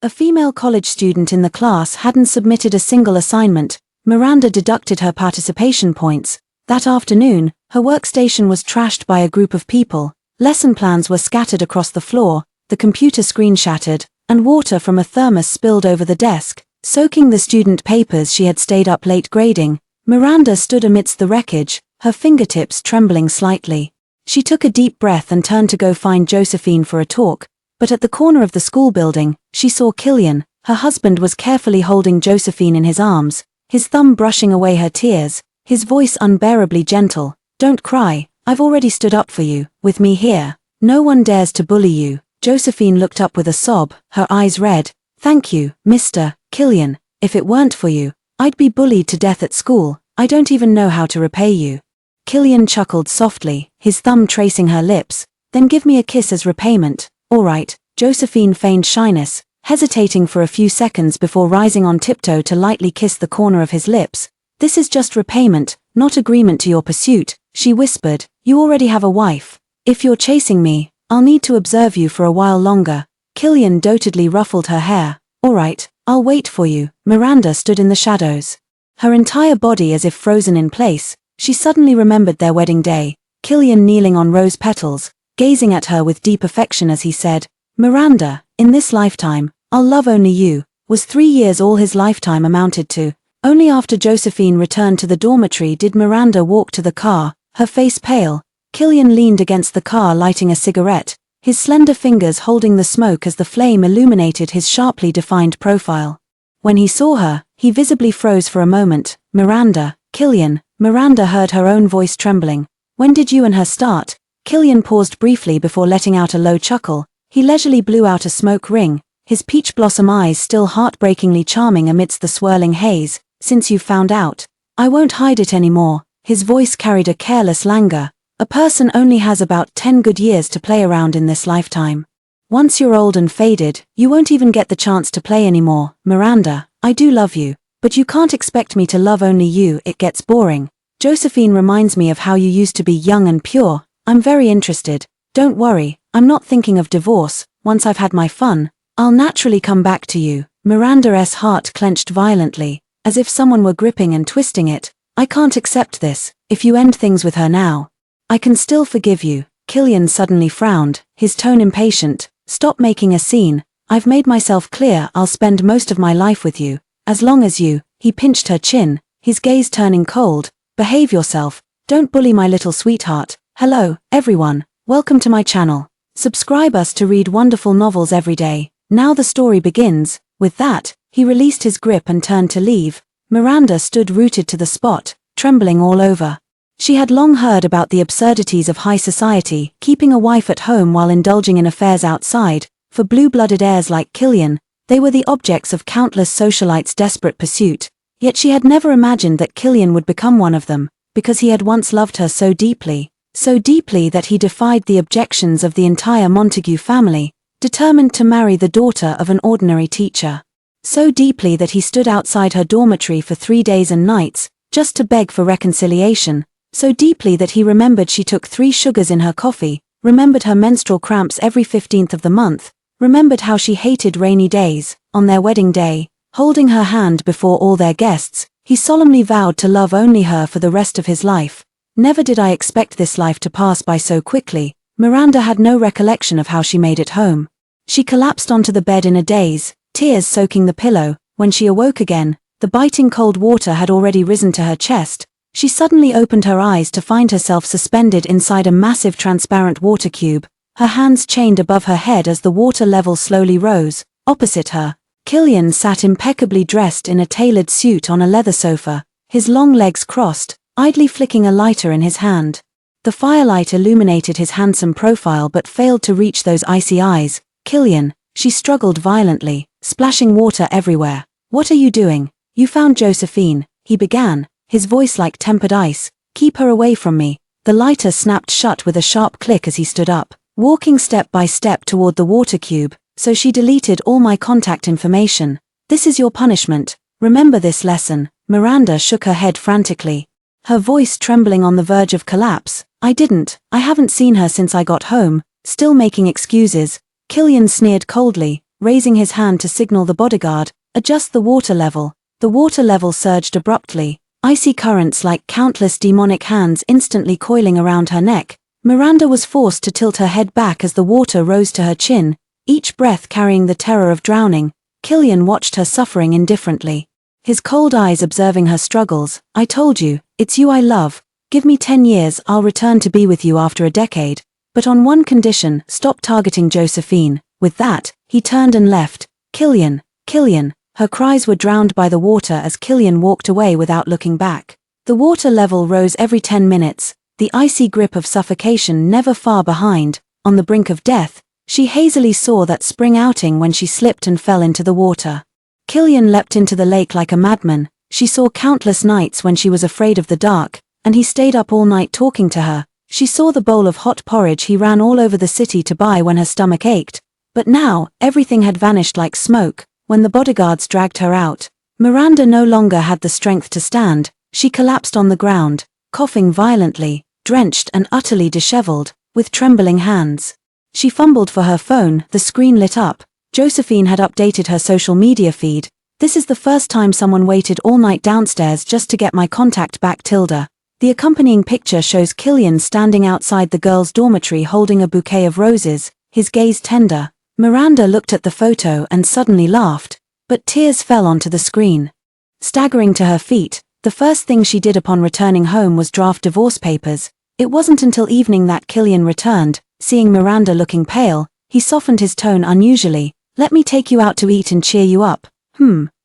A female college student in the class hadn't submitted a single assignment. Miranda deducted her participation points. That afternoon, her workstation was trashed by a group of people. Lesson plans were scattered across the floor, the computer screen shattered, and water from a thermos spilled over the desk, soaking the student papers she had stayed up late grading. Miranda stood amidst the wreckage, her fingertips trembling slightly. She took a deep breath and turned to go find Josephine for a talk, but at the corner of the school building, she saw Killian. Her husband was carefully holding Josephine in his arms, his thumb brushing away her tears, his voice unbearably gentle. "Don't cry, I've already stood up for you. With me here, no one dares to bully you." Josephine looked up with a sob, her eyes red. "Thank you, Mr. Killian. If it weren't for you, I'd be bullied to death at school. I don't even know how to repay you." Killian chuckled softly, his thumb tracing her lips. "Then give me a kiss as repayment." "All right." Josephine feigned shyness, hesitating for a few seconds before rising on tiptoe to lightly kiss the corner of his lips. "This is just repayment, not agreement to your pursuit," she whispered. "You already have a wife. If you're chasing me, I'll need to observe you for a while longer." Killian dotedly ruffled her hair. "All right, I'll wait for you." Miranda stood in the shadows, her entire body as if frozen in place. She suddenly remembered their wedding day, Killian kneeling on rose petals, gazing at her with deep affection as he said, "Miranda, in this lifetime, I'll love only you." Was 3 years all his lifetime amounted to? Only after Josephine returned to the dormitory did Miranda walk to the car, her face pale. Killian leaned against the car lighting a cigarette, his slender fingers holding the smoke as the flame illuminated his sharply defined profile. When he saw her, he visibly froze for a moment. "Miranda, Killian." Miranda heard her own voice trembling. "When did you and her start?" Killian paused briefly before letting out a low chuckle. He leisurely blew out a smoke ring, his peach blossom eyes still heartbreakingly charming amidst the swirling haze. "Since you've found out, I won't hide it anymore." His voice carried a careless languor. "A person only has about 10 good years to play around in this lifetime. Once you're old and faded, you won't even get the chance to play anymore. Miranda, I do love you, but you can't expect me to love only you. It gets boring. Josephine reminds me of how you used to be young and pure. I'm very interested. Don't worry, I'm not thinking of divorce. Once I've had my fun, I'll naturally come back to you." Miranda's heart clenched violently, as if someone were gripping and twisting it. "I can't accept this. If you end things with her now, I can still forgive you." Killian suddenly frowned, his tone impatient. "Stop making a scene. I've made myself clear. I'll spend most of my life with you, as long as you." He pinched her chin, his gaze turning cold. "Behave yourself. Don't bully my little sweetheart." Hello, everyone. Welcome to my channel. Subscribe us to read wonderful novels every day. Now the story begins. With that, he released his grip and turned to leave. Miranda stood rooted to the spot, trembling all over. She had long heard about the absurdities of high society, keeping a wife at home while indulging in affairs outside. For blue-blooded heirs like Killian, they were the objects of countless socialites' desperate pursuit. Yet she had never imagined that Killian would become one of them, because he had once loved her so deeply that he defied the objections of the entire Montague family, determined to marry the daughter of an ordinary teacher. So deeply that he stood outside her dormitory for 3 days and nights, just to beg for reconciliation. So deeply that he remembered she took 3 sugars in her coffee, remembered her menstrual cramps every 15th of the month, remembered how she hated rainy days. On their wedding day, holding her hand before all their guests, he solemnly vowed to love only her for the rest of his life. Never did I expect this life to pass by so quickly. Miranda had no recollection of how she made it home. She collapsed onto the bed in a daze, tears soaking the pillow. When she awoke again, the biting cold water had already risen to her chest. She suddenly opened her eyes to find herself suspended inside a massive transparent water cube, her hands chained above her head as the water level slowly rose. Opposite her, Killian sat impeccably dressed in a tailored suit on a leather sofa, his long legs crossed, idly flicking a lighter in his hand. The firelight illuminated his handsome profile but failed to reach those icy eyes. "Killian," she struggled violently, splashing water everywhere. "What are you doing?" "You found Josephine," he began, his voice like tempered ice. "Keep her away from me." The lighter snapped shut with a sharp click as he stood up, walking step by step toward the water cube. "So she deleted all my contact information. This is your punishment. Remember this lesson." Miranda shook her head frantically, her voice trembling on the verge of collapse. "I haven't seen her since I got home." Still making excuses, Killian sneered coldly. raising his hand to signal the bodyguard, "Adjust the water level." The water level surged abruptly, icy currents like countless demonic hands instantly coiling around her neck. Miranda was forced to tilt her head back as the water rose to her chin, each breath carrying the terror of drowning. Killian watched her suffering indifferently, his cold eyes observing her struggles. "I told you, it's you I love. Give me 10 years, I'll return to be with you after a decade. But on one condition, stop targeting Josephine." With that, he turned and left. "Killian, Killian." Her cries were drowned by the water as Killian walked away without looking back. The water level rose every 10 minutes, the icy grip of suffocation never far behind. On the brink of death, she hazily saw that spring outing when she slipped and fell into the water. Killian leapt into the lake like a madman. She saw countless nights when she was afraid of the dark, and he stayed up all night talking to her. She saw the bowl of hot porridge he ran all over the city to buy when her stomach ached. But now, everything had vanished like smoke. When the bodyguards dragged her out, Miranda no longer had the strength to stand. She collapsed on the ground, coughing violently, drenched and utterly disheveled, with trembling hands. She fumbled for her phone, the screen lit up. Josephine had updated her social media feed. "This is the first time someone waited all night downstairs just to get my contact back, Tilda." The accompanying picture shows Killian standing outside the girls' dormitory holding a bouquet of roses, his gaze tender. Miranda looked at the photo and suddenly laughed, but tears fell onto the screen. Staggering to her feet, the first thing she did upon returning home was draft divorce papers. It wasn't until evening that Killian returned. Seeing Miranda looking pale, he softened his tone unusually. "Let me take you out to eat and cheer you up."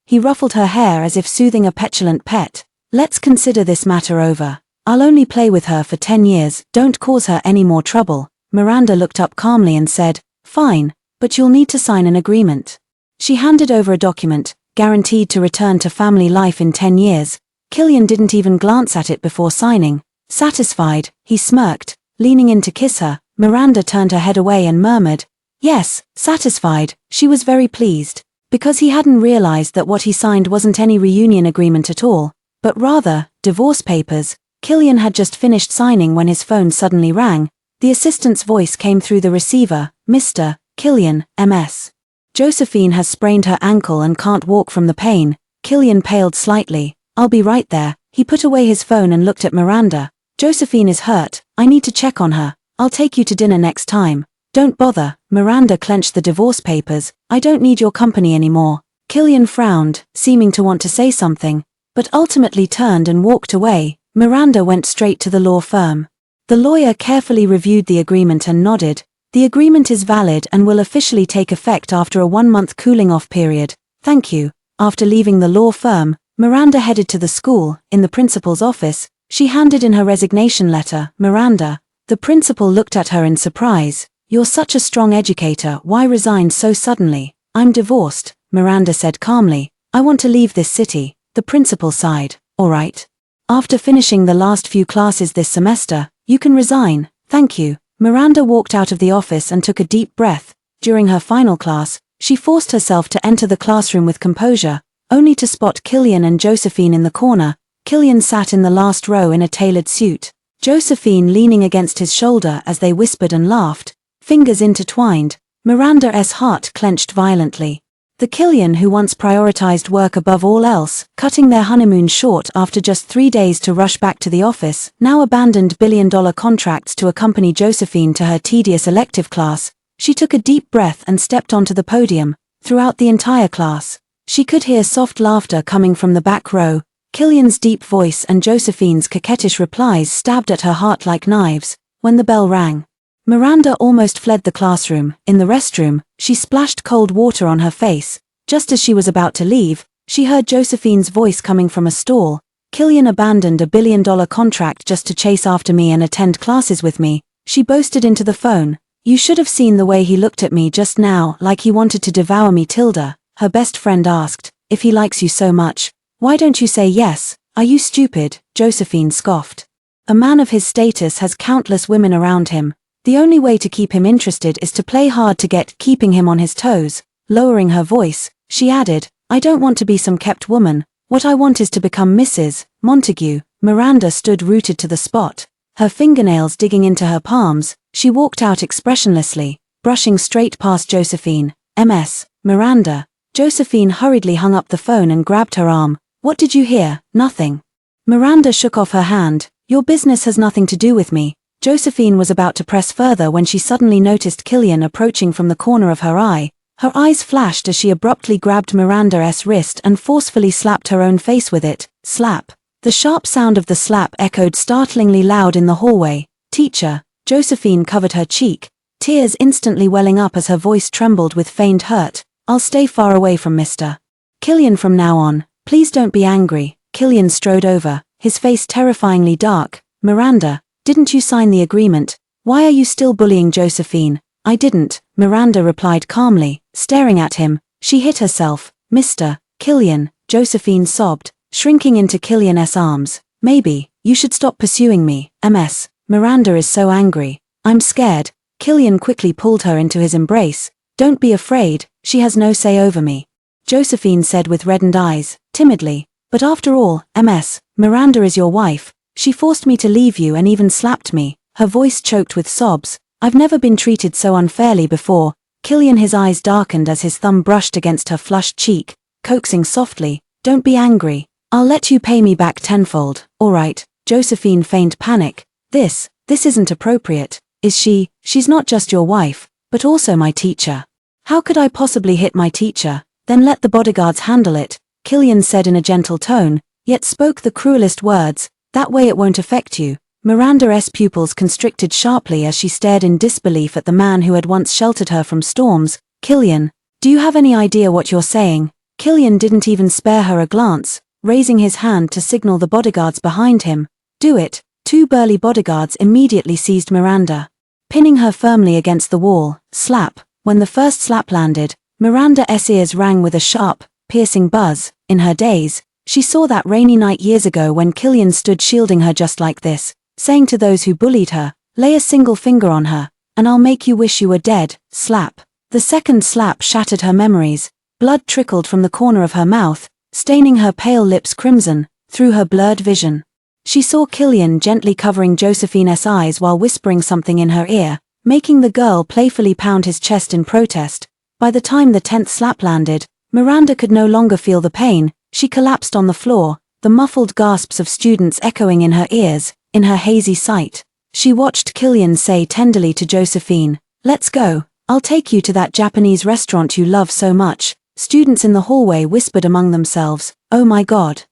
He ruffled her hair as if soothing a petulant pet. "Let's consider this matter over. I'll only play with her for 10 years, don't cause her any more trouble." Miranda looked up calmly and said, "Fine. But you'll need to sign an agreement." She handed over a document, guaranteed to return to family life in 10 years. Killian didn't even glance at it before signing. Satisfied, he smirked, leaning in to kiss her. Miranda turned her head away and murmured, "Yes, satisfied." She was very pleased, because he hadn't realized that what he signed wasn't any reunion agreement at all, but rather, divorce papers. Killian had just finished signing when his phone suddenly rang. The assistant's voice came through the receiver. "Mr. Killian, MS. Josephine has sprained her ankle and can't walk from the pain." Killian paled slightly. "I'll be right there." He put away his phone and looked at Miranda. "Josephine is hurt. I need to check on her. I'll take you to dinner next time." "Don't bother." Miranda clenched the divorce papers. "I don't need your company anymore." Killian frowned, seeming to want to say something, but ultimately turned and walked away. Miranda went straight to the law firm. The lawyer carefully reviewed the agreement and nodded. "The agreement is valid and will officially take effect after a 1-month cooling-off period. Thank you." After leaving the law firm, Miranda headed to the school. In the principal's office, she handed in her resignation letter. "Miranda." The principal looked at her in surprise. "You're such a strong educator, why resign so suddenly?" "I'm divorced," Miranda said calmly. "I want to leave this city." The principal sighed. "All right. After finishing the last few classes this semester, you can resign. Thank you." Miranda walked out of the office and took a deep breath. During her final class, she forced herself to enter the classroom with composure, only to spot Killian and Josephine in the corner. Killian sat in the last row in a tailored suit, Josephine leaning against his shoulder as they whispered and laughed, fingers intertwined. Miranda's heart clenched violently. The Killian who once prioritized work above all else, cutting their honeymoon short after just 3 days to rush back to the office, now abandoned billion-dollar contracts to accompany Josephine to her tedious elective class. She took a deep breath and stepped onto the podium. Throughout the entire class, she could hear soft laughter coming from the back row. Killian's deep voice and Josephine's coquettish replies stabbed at her heart like knives. When the bell rang, Miranda almost fled the classroom. In the restroom, she splashed cold water on her face. Just as she was about to leave, she heard Josephine's voice coming from a stall. "Killian abandoned a billion-dollar contract just to chase after me and attend classes with me," she boasted into the phone. "You should have seen the way he looked at me just now, like he wanted to devour me." Tilda, her best friend, asked, "If he likes you so much, why don't you say yes? Are you stupid?" Josephine scoffed. "A man of his status has countless women around him. The only way to keep him interested is to play hard to get, keeping him on his toes." Lowering her voice, she added, "I don't want to be some kept woman. What I want is to become Mrs. Montague." Miranda stood rooted to the spot, her fingernails digging into her palms. She walked out expressionlessly, brushing straight past Josephine. "MS. Miranda. Josephine hurriedly hung up the phone and grabbed her arm. What did you hear? Nothing. Miranda shook off her hand. Your business has nothing to do with me. Josephine was about to press further when she suddenly noticed Killian approaching from the corner of her eye. Her eyes flashed as she abruptly grabbed Miranda's wrist and forcefully slapped her own face with it. Slap. The sharp sound of the slap echoed startlingly loud in the hallway. Teacher. Josephine covered her cheek, tears instantly welling up as her voice trembled with feigned hurt. I'll stay far away from Mr. Killian from now on. Please don't be angry. Killian strode over, his face terrifyingly dark. Miranda, didn't you sign the agreement? Why are you still bullying Josephine? I didn't, Miranda replied calmly, staring at him. She hit herself. Mr. Killian, Josephine sobbed, shrinking into Killian's arms. Maybe, you should stop pursuing me, Ms. Miranda is so angry. I'm scared. Killian quickly pulled her into his embrace. Don't be afraid, she has no say over me. Josephine said with reddened eyes, timidly. But after all, Ms. Miranda is your wife. She forced me to leave you and even slapped me. Her voice choked with sobs. I've never been treated so unfairly before. Killian, his eyes darkened as his thumb brushed against her flushed cheek, coaxing softly. Don't be angry. I'll let you pay me back tenfold. All right. Josephine feigned panic. This isn't appropriate. Is she? She's not just your wife, but also my teacher. How could I possibly hit my teacher? Then let the bodyguards handle it, Killian said in a gentle tone, yet spoke the cruelest words. That way it won't affect you. Miranda's pupils constricted sharply as she stared in disbelief at the man who had once sheltered her from storms. Killian, do you have any idea what you're saying? Killian didn't even spare her a glance, raising his hand to signal the bodyguards behind him. Do it. Two burly bodyguards immediately seized Miranda, pinning her firmly against the wall. Slap. When the first slap landed, Miranda's ears rang with a sharp, piercing buzz. In her daze, she saw that rainy night years ago when Killian stood shielding her just like this, saying to those who bullied her, lay a single finger on her, and I'll make you wish you were dead. Slap. The second slap shattered her memories. Blood trickled from the corner of her mouth, staining her pale lips crimson, through her blurred vision. She saw Killian gently covering Josephine's eyes while whispering something in her ear, making the girl playfully pound his chest in protest. By the time the 10th slap landed, Miranda could no longer feel the pain. She collapsed on the floor, the muffled gasps of students echoing in her ears. In her hazy sight, she watched Killian say tenderly to Josephine, let's go, I'll take you to that Japanese restaurant you love so much. Students in the hallway whispered among themselves, oh my God.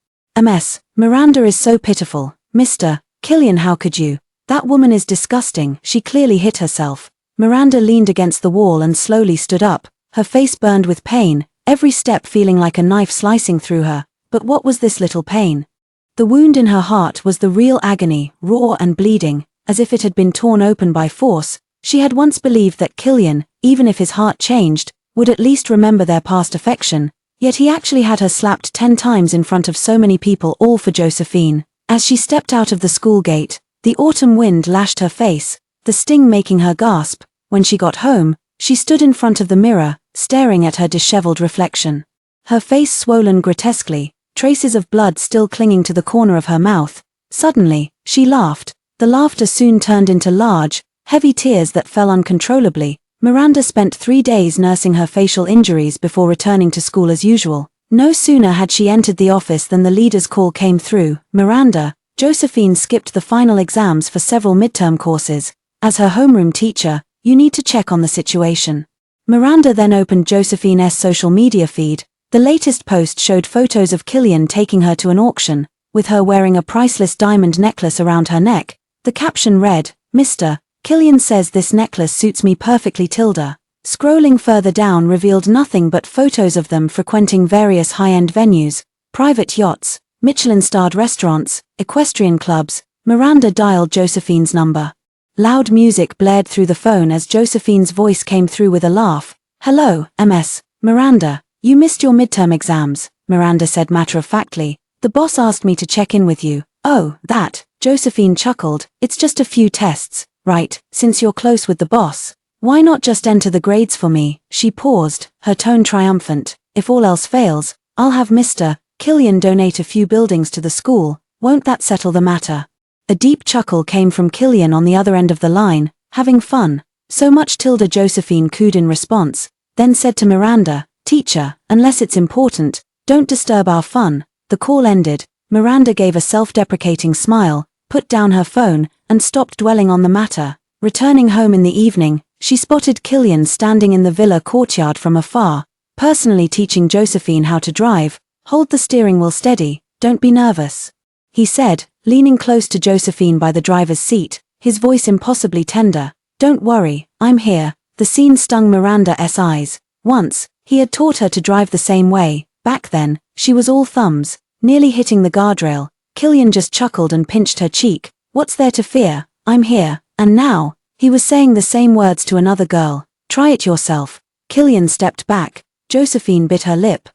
Ms. Miranda is so pitiful. Mr. Killian, how could you? That woman is disgusting. She clearly hit herself. Miranda leaned against the wall and slowly stood up, her face burned with pain, every step feeling like a knife slicing through her. But what was this little pain? The wound in her heart was the real agony, raw and bleeding, as if it had been torn open by force. She had once believed that Killian, even if his heart changed, would at least remember their past affection, yet he actually had her slapped 10 times in front of so many people, all for Josephine. As she stepped out of the school gate, the autumn wind lashed her face, the sting making her gasp. When she got home, she stood in front of the mirror, staring at her disheveled reflection. Her face swollen grotesquely, traces of blood still clinging to the corner of her mouth. Suddenly, she laughed. The laughter soon turned into large, heavy tears that fell uncontrollably. Miranda spent 3 days nursing her facial injuries before returning to school as usual. No sooner had she entered the office than the leader's call came through. Miranda, Josephine skipped the final exams for several midterm courses. As her homeroom teacher, you need to check on the situation. Miranda then opened Josephine's social media feed. The latest post showed photos of Killian taking her to an auction, with her wearing a priceless diamond necklace around her neck. The caption read, Mr. Killian says this necklace suits me perfectly tilde. Scrolling further down revealed nothing but photos of them frequenting various high-end venues, private yachts, Michelin-starred restaurants, equestrian clubs. Miranda dialed Josephine's number. Loud music blared through the phone as Josephine's voice came through with a laugh. Hello, Ms. Miranda, you missed your midterm exams, Miranda said matter-of-factly. The boss asked me to check in with you. Oh, that, Josephine chuckled. It's just a few tests. Right, since you're close with the boss, why not just enter the grades for me? She paused, her tone triumphant. If all else fails, I'll have Mr. Killian donate a few buildings to the school. Won't that settle the matter? A deep chuckle came from Killian on the other end of the line. Having fun? So much tilde Josephine cooed in response, then said to Miranda, Teacher, unless it's important, don't disturb our fun. The call ended. Miranda gave a self-deprecating smile, put down her phone, and stopped dwelling on the matter. Returning home in the evening, she spotted Killian standing in the villa courtyard from afar, personally teaching Josephine how to drive. Hold the steering wheel steady, don't be nervous, he said, leaning close to Josephine by the driver's seat, his voice impossibly tender. Don't worry, I'm here. The scene stung Miranda's eyes. Once, he had taught her to drive the same way. Back then, she was all thumbs, nearly hitting the guardrail. Killian just chuckled and pinched her cheek. What's there to fear? I'm here. And now, he was saying the same words to another girl. Try it yourself. Killian stepped back. Josephine bit her lip.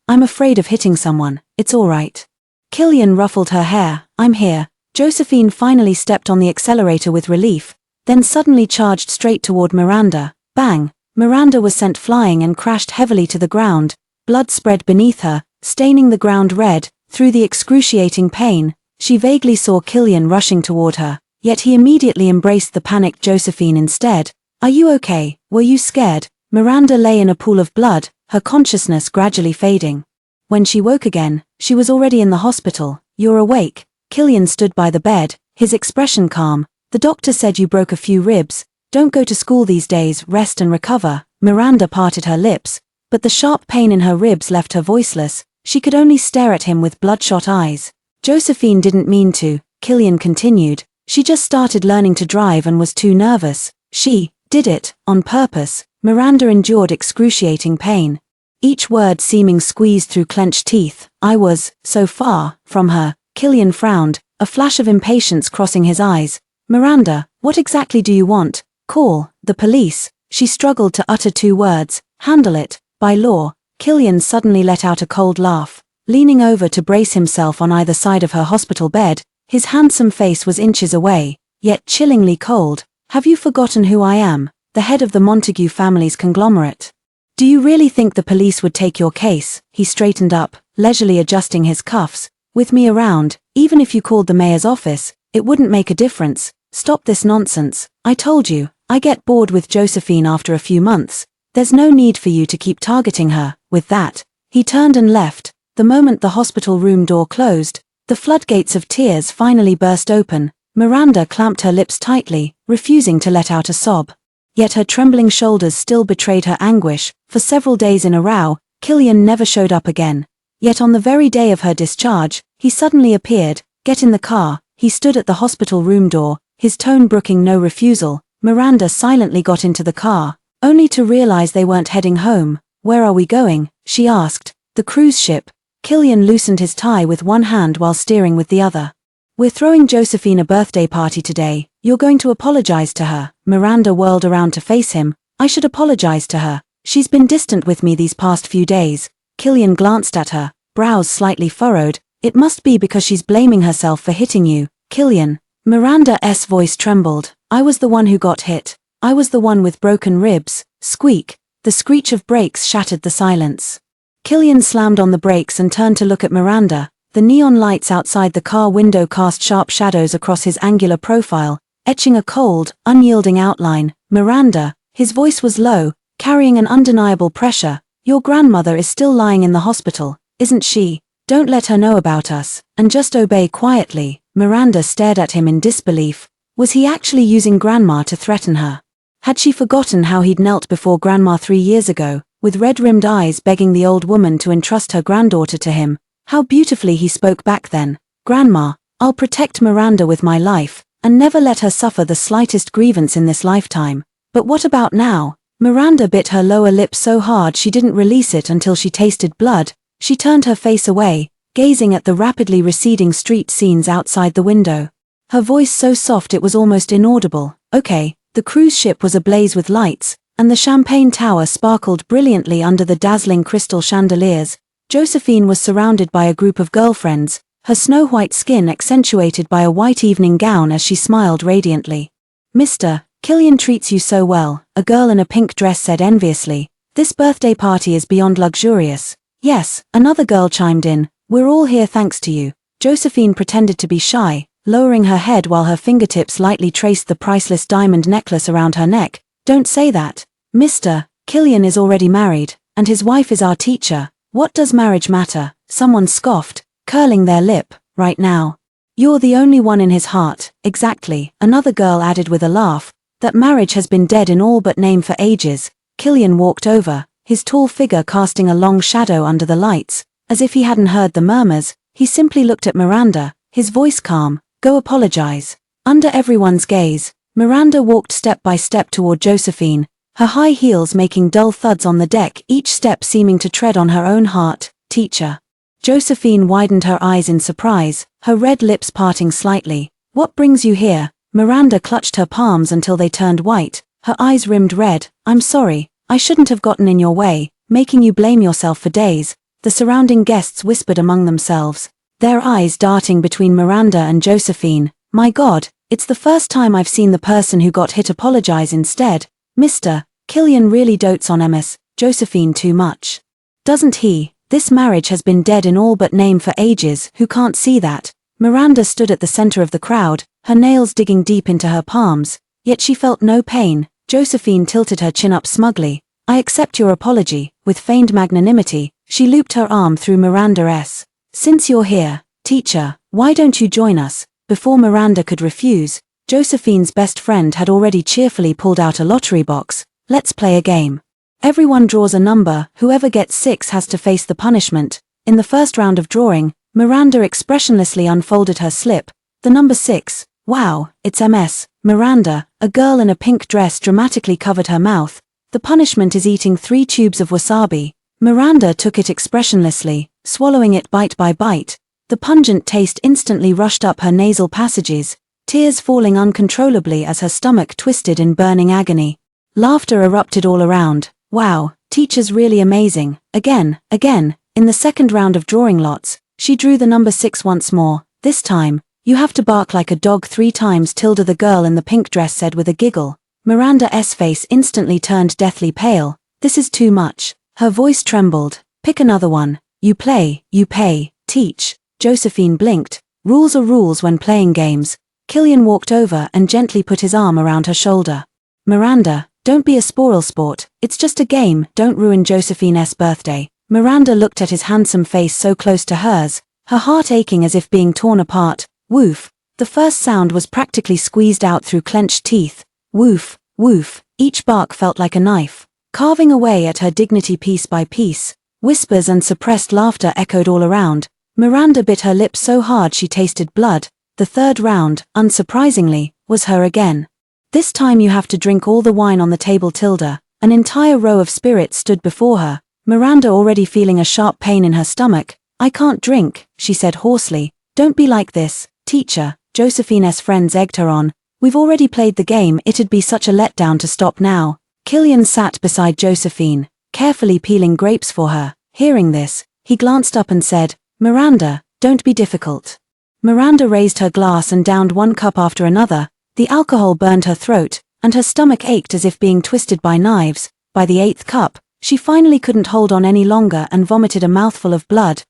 I'm afraid of hitting someone. It's all right. Killian ruffled her hair. I'm here. Josephine finally stepped on the accelerator with relief, then suddenly charged straight toward Miranda. Bang! Miranda was sent flying and crashed heavily to the ground. Blood spread beneath her, staining the ground red. Through the excruciating pain, she vaguely saw Killian rushing toward her, yet he immediately embraced the panicked Josephine instead. Are you okay? Were you scared? Miranda lay in a pool of blood, her consciousness gradually fading. When she woke again, she was already in the hospital. You're awake. Killian stood by the bed, his expression calm. The doctor said you broke a few ribs. Don't go to school these days, rest and recover. Miranda parted her lips, but the sharp pain in her ribs left her voiceless. She could only stare at him with bloodshot eyes. Josephine didn't mean to, Killian continued. She just started learning to drive and was too nervous. She did it on purpose. Miranda endured excruciating pain, each word seeming squeezed through clenched teeth. I was so far from her. Killian frowned, a flash of impatience crossing his eyes. Miranda, what exactly do you want? Call the police. She struggled to utter two words. Handle it. By law. Killian suddenly let out a cold laugh. Leaning over to brace himself on either side of her hospital bed, his handsome face was inches away, yet chillingly cold. Have you forgotten who I am? The head of the Montague family's conglomerate. Do you really think the police would take your case? He straightened up, leisurely adjusting his cuffs. With me around, even if you called the mayor's office, it wouldn't make a difference. Stop this nonsense. I told you, I get bored with Josephine after a few months. There's no need for you to keep targeting her. With that, he turned and left. The moment the hospital room door closed, the floodgates of tears finally burst open. Miranda clamped her lips tightly, refusing to let out a sob. Yet her trembling shoulders still betrayed her anguish. For several days in a row, Killian never showed up again. Yet on the very day of her discharge, he suddenly appeared. Get in the car. He stood at the hospital room door, his tone brooking no refusal. Miranda silently got into the car, only to realize they weren't heading home. Where are we going? She asked. The cruise ship. Killian loosened his tie with one hand while steering with the other. We're throwing Josephine a birthday party today. You're going to apologize to her. Miranda whirled around to face him. I should apologize to her. She's been distant with me these past few days. Killian glanced at her, brows slightly furrowed. It must be because she's blaming herself for hitting you. Killian. Miranda's voice trembled. I was the one who got hit. I was the one with broken ribs. Squeak. The screech of brakes shattered the silence. Killian slammed on the brakes and turned to look at Miranda. The neon lights outside the car window cast sharp shadows across his angular profile, etching a cold, unyielding outline. Miranda, his voice was low, carrying an undeniable pressure. Your grandmother is still lying in the hospital, isn't she? Don't let her know about us, and just obey quietly. Miranda stared at him in disbelief. Was he actually using Grandma to threaten her? Had she forgotten how he'd knelt before Grandma 3 years ago, with red-rimmed eyes begging the old woman to entrust her granddaughter to him? How beautifully he spoke back then. Grandma, I'll protect Miranda with my life, and never let her suffer the slightest grievance in this lifetime. But what about now? Miranda bit her lower lip so hard she didn't release it until she tasted blood. She turned her face away, gazing at the rapidly receding street scenes outside the window. Her voice so soft it was almost inaudible. Okay, the cruise ship was ablaze with lights, and the champagne tower sparkled brilliantly under the dazzling crystal chandeliers. Josephine was surrounded by a group of girlfriends, her snow-white skin accentuated by a white evening gown as she smiled radiantly. Mr. Killian treats you so well, a girl in a pink dress said enviously. This birthday party is beyond luxurious. Yes, another girl chimed in. We're all here thanks to you. Josephine pretended to be shy, lowering her head while her fingertips lightly traced the priceless diamond necklace around her neck. Don't say that. Mr. Killian is already married, and his wife is our teacher. What does marriage matter? Someone scoffed, curling their lip. Right now. You're the only one in his heart. Exactly, another girl added with a laugh. That marriage has been dead in all but name for ages. Killian walked over, his tall figure casting a long shadow under the lights. As if he hadn't heard the murmurs, he simply looked at Miranda, his voice calm. Go apologize. Under everyone's gaze, Miranda walked step by step toward Josephine, her high heels making dull thuds on the deck, each step seeming to tread on her own heart. Teacher. Josephine widened her eyes in surprise, her red lips parting slightly. What brings you here? Miranda clutched her palms until they turned white, her eyes rimmed red. I'm sorry, I shouldn't have gotten in your way, making you blame yourself for days. The surrounding guests whispered among themselves, their eyes darting between Miranda and Josephine. My God, it's the first time I've seen the person who got hit apologize instead. Mr. Killian really dotes on Ms. Josephine too much. Doesn't he? This marriage has been dead in all but name for ages. Who can't see that? Miranda stood at the center of the crowd, her nails digging deep into her palms, yet she felt no pain. Josephine tilted her chin up smugly. I accept your apology. With feigned magnanimity, she looped her arm through Miranda's. Since you're here, teacher, why don't you join us? Before Miranda could refuse, Josephine's best friend had already cheerfully pulled out a lottery box. Let's play a game. Everyone draws a number, whoever gets 6 has to face the punishment. In the first round of drawing, Miranda expressionlessly unfolded her slip. The number 6. Wow, it's Ms. Miranda, a girl in a pink dress dramatically covered her mouth. The punishment is eating 3 tubes of wasabi. Miranda took it expressionlessly, swallowing it bite by bite. The pungent taste instantly rushed up her nasal passages, tears falling uncontrollably as her stomach twisted in burning agony. Laughter erupted all around. Wow, teacher's really amazing. Again. In the second round of drawing lots, she drew the number 6 once more. This time, you have to bark like a dog 3 times. Tilda, the girl in the pink dress, said with a giggle. Miranda's face instantly turned deathly pale. This is too much. Her voice trembled. Pick another one. You play, you pay, teach. Josephine blinked. Rules are rules when playing games. Killian walked over and gently put his arm around her shoulder. Miranda, don't be a spoil sport. It's just a game. Don't ruin Josephine's birthday. Miranda looked at his handsome face so close to hers, her heart aching as if being torn apart. Woof. The first sound was practically squeezed out through clenched teeth. Woof, woof. Each bark felt like a knife, carving away at her dignity piece by piece. Whispers and suppressed laughter echoed all around. Miranda bit her lips so hard she tasted blood. The third round, unsurprisingly, was her again. This time you have to drink all the wine on the table. Tilda. An entire row of spirits stood before her, Miranda already feeling a sharp pain in her stomach. I can't drink, she said hoarsely. Don't be like this, teacher. Josephine's friends egged her on. We've already played the game. It'd be such a letdown to stop now. Killian sat beside Josephine, carefully peeling grapes for her. Hearing this, he glanced up and said, Miranda, don't be difficult. Miranda raised her glass and downed one cup after another. The alcohol burned her throat, and her stomach ached as if being twisted by knives. By the 8th cup, she finally couldn't hold on any longer and vomited a mouthful of blood.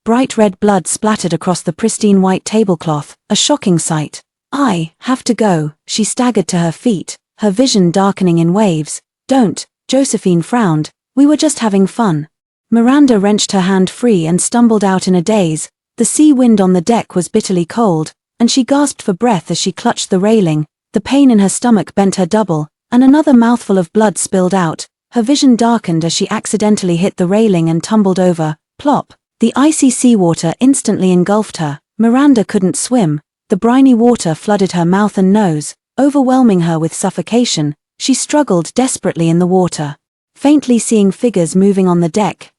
Bright red blood splattered across the pristine white tablecloth, a shocking sight. I have to go. She staggered to her feet, her vision darkening in waves. Don't, Josephine frowned. We were just having fun. Miranda wrenched her hand free and stumbled out in a daze. The sea wind on the deck was bitterly cold, and she gasped for breath as she clutched the railing. The pain in her stomach bent her double, and another mouthful of blood spilled out. Her vision darkened as she accidentally hit the railing and tumbled over. Plop. The icy seawater instantly engulfed her. Miranda couldn't swim. The briny water flooded her mouth and nose, overwhelming her with suffocation. She struggled desperately in the water, faintly seeing figures moving on the deck.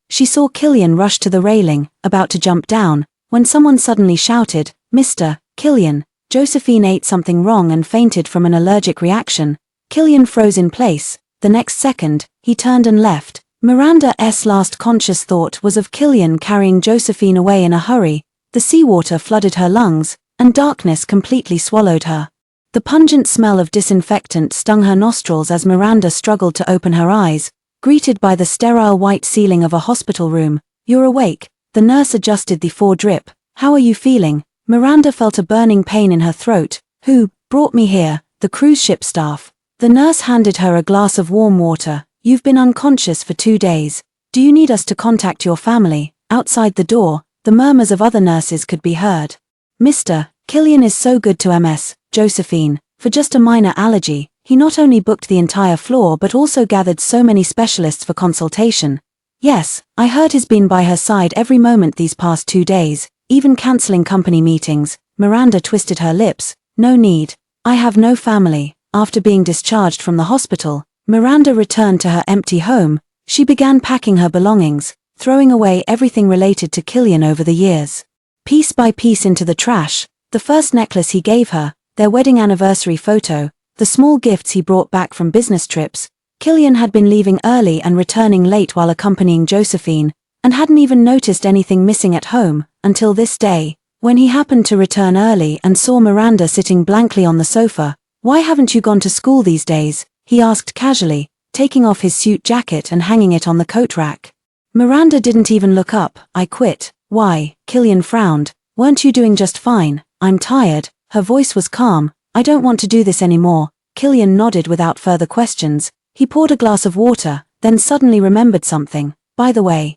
She saw Killian rush to the railing, about to jump down, when someone suddenly shouted, Mr. Killian. Josephine ate something wrong and fainted from an allergic reaction. Killian froze in place. The next second, he turned and left. Miranda's last conscious thought was of Killian carrying Josephine away in a hurry. The seawater flooded her lungs, and darkness completely swallowed her. The pungent smell of disinfectant stung her nostrils as Miranda struggled to open her eyes, greeted by the sterile white ceiling of a hospital room. You're awake. The nurse adjusted the 4-drip. How are you feeling? Miranda felt a burning pain in her throat. Who brought me here? The cruise ship staff. The nurse handed her a glass of warm water. You've been unconscious for 2 days. Do you need us to contact your family? Outside the door, the murmurs of other nurses could be heard. Mr. Killian is so good to Ms. Josephine. For just a minor allergy, he not only booked the entire floor but also gathered so many specialists for consultation. Yes, I heard he's been by her side every moment these past 2 days, even cancelling company meetings. Miranda twisted her lips. No need. I have no family. After being discharged from the hospital, Miranda returned to her empty home. She began packing her belongings, throwing away everything related to Killian over the years. Piece by piece into the trash, the first necklace he gave her, their wedding anniversary photo, the small gifts he brought back from business trips. Killian had been leaving early and returning late while accompanying Josephine, and hadn't even noticed anything missing at home, until this day, when he happened to return early and saw Miranda sitting blankly on the sofa. Why haven't you gone to school these days? He asked casually, taking off his suit jacket and hanging it on the coat rack. Miranda didn't even look up. I quit. Why? Killian frowned. Weren't you doing just fine? I'm tired. Her voice was calm. I don't want to do this anymore. Killian nodded without further questions. He poured a glass of water, then suddenly remembered something. By the way,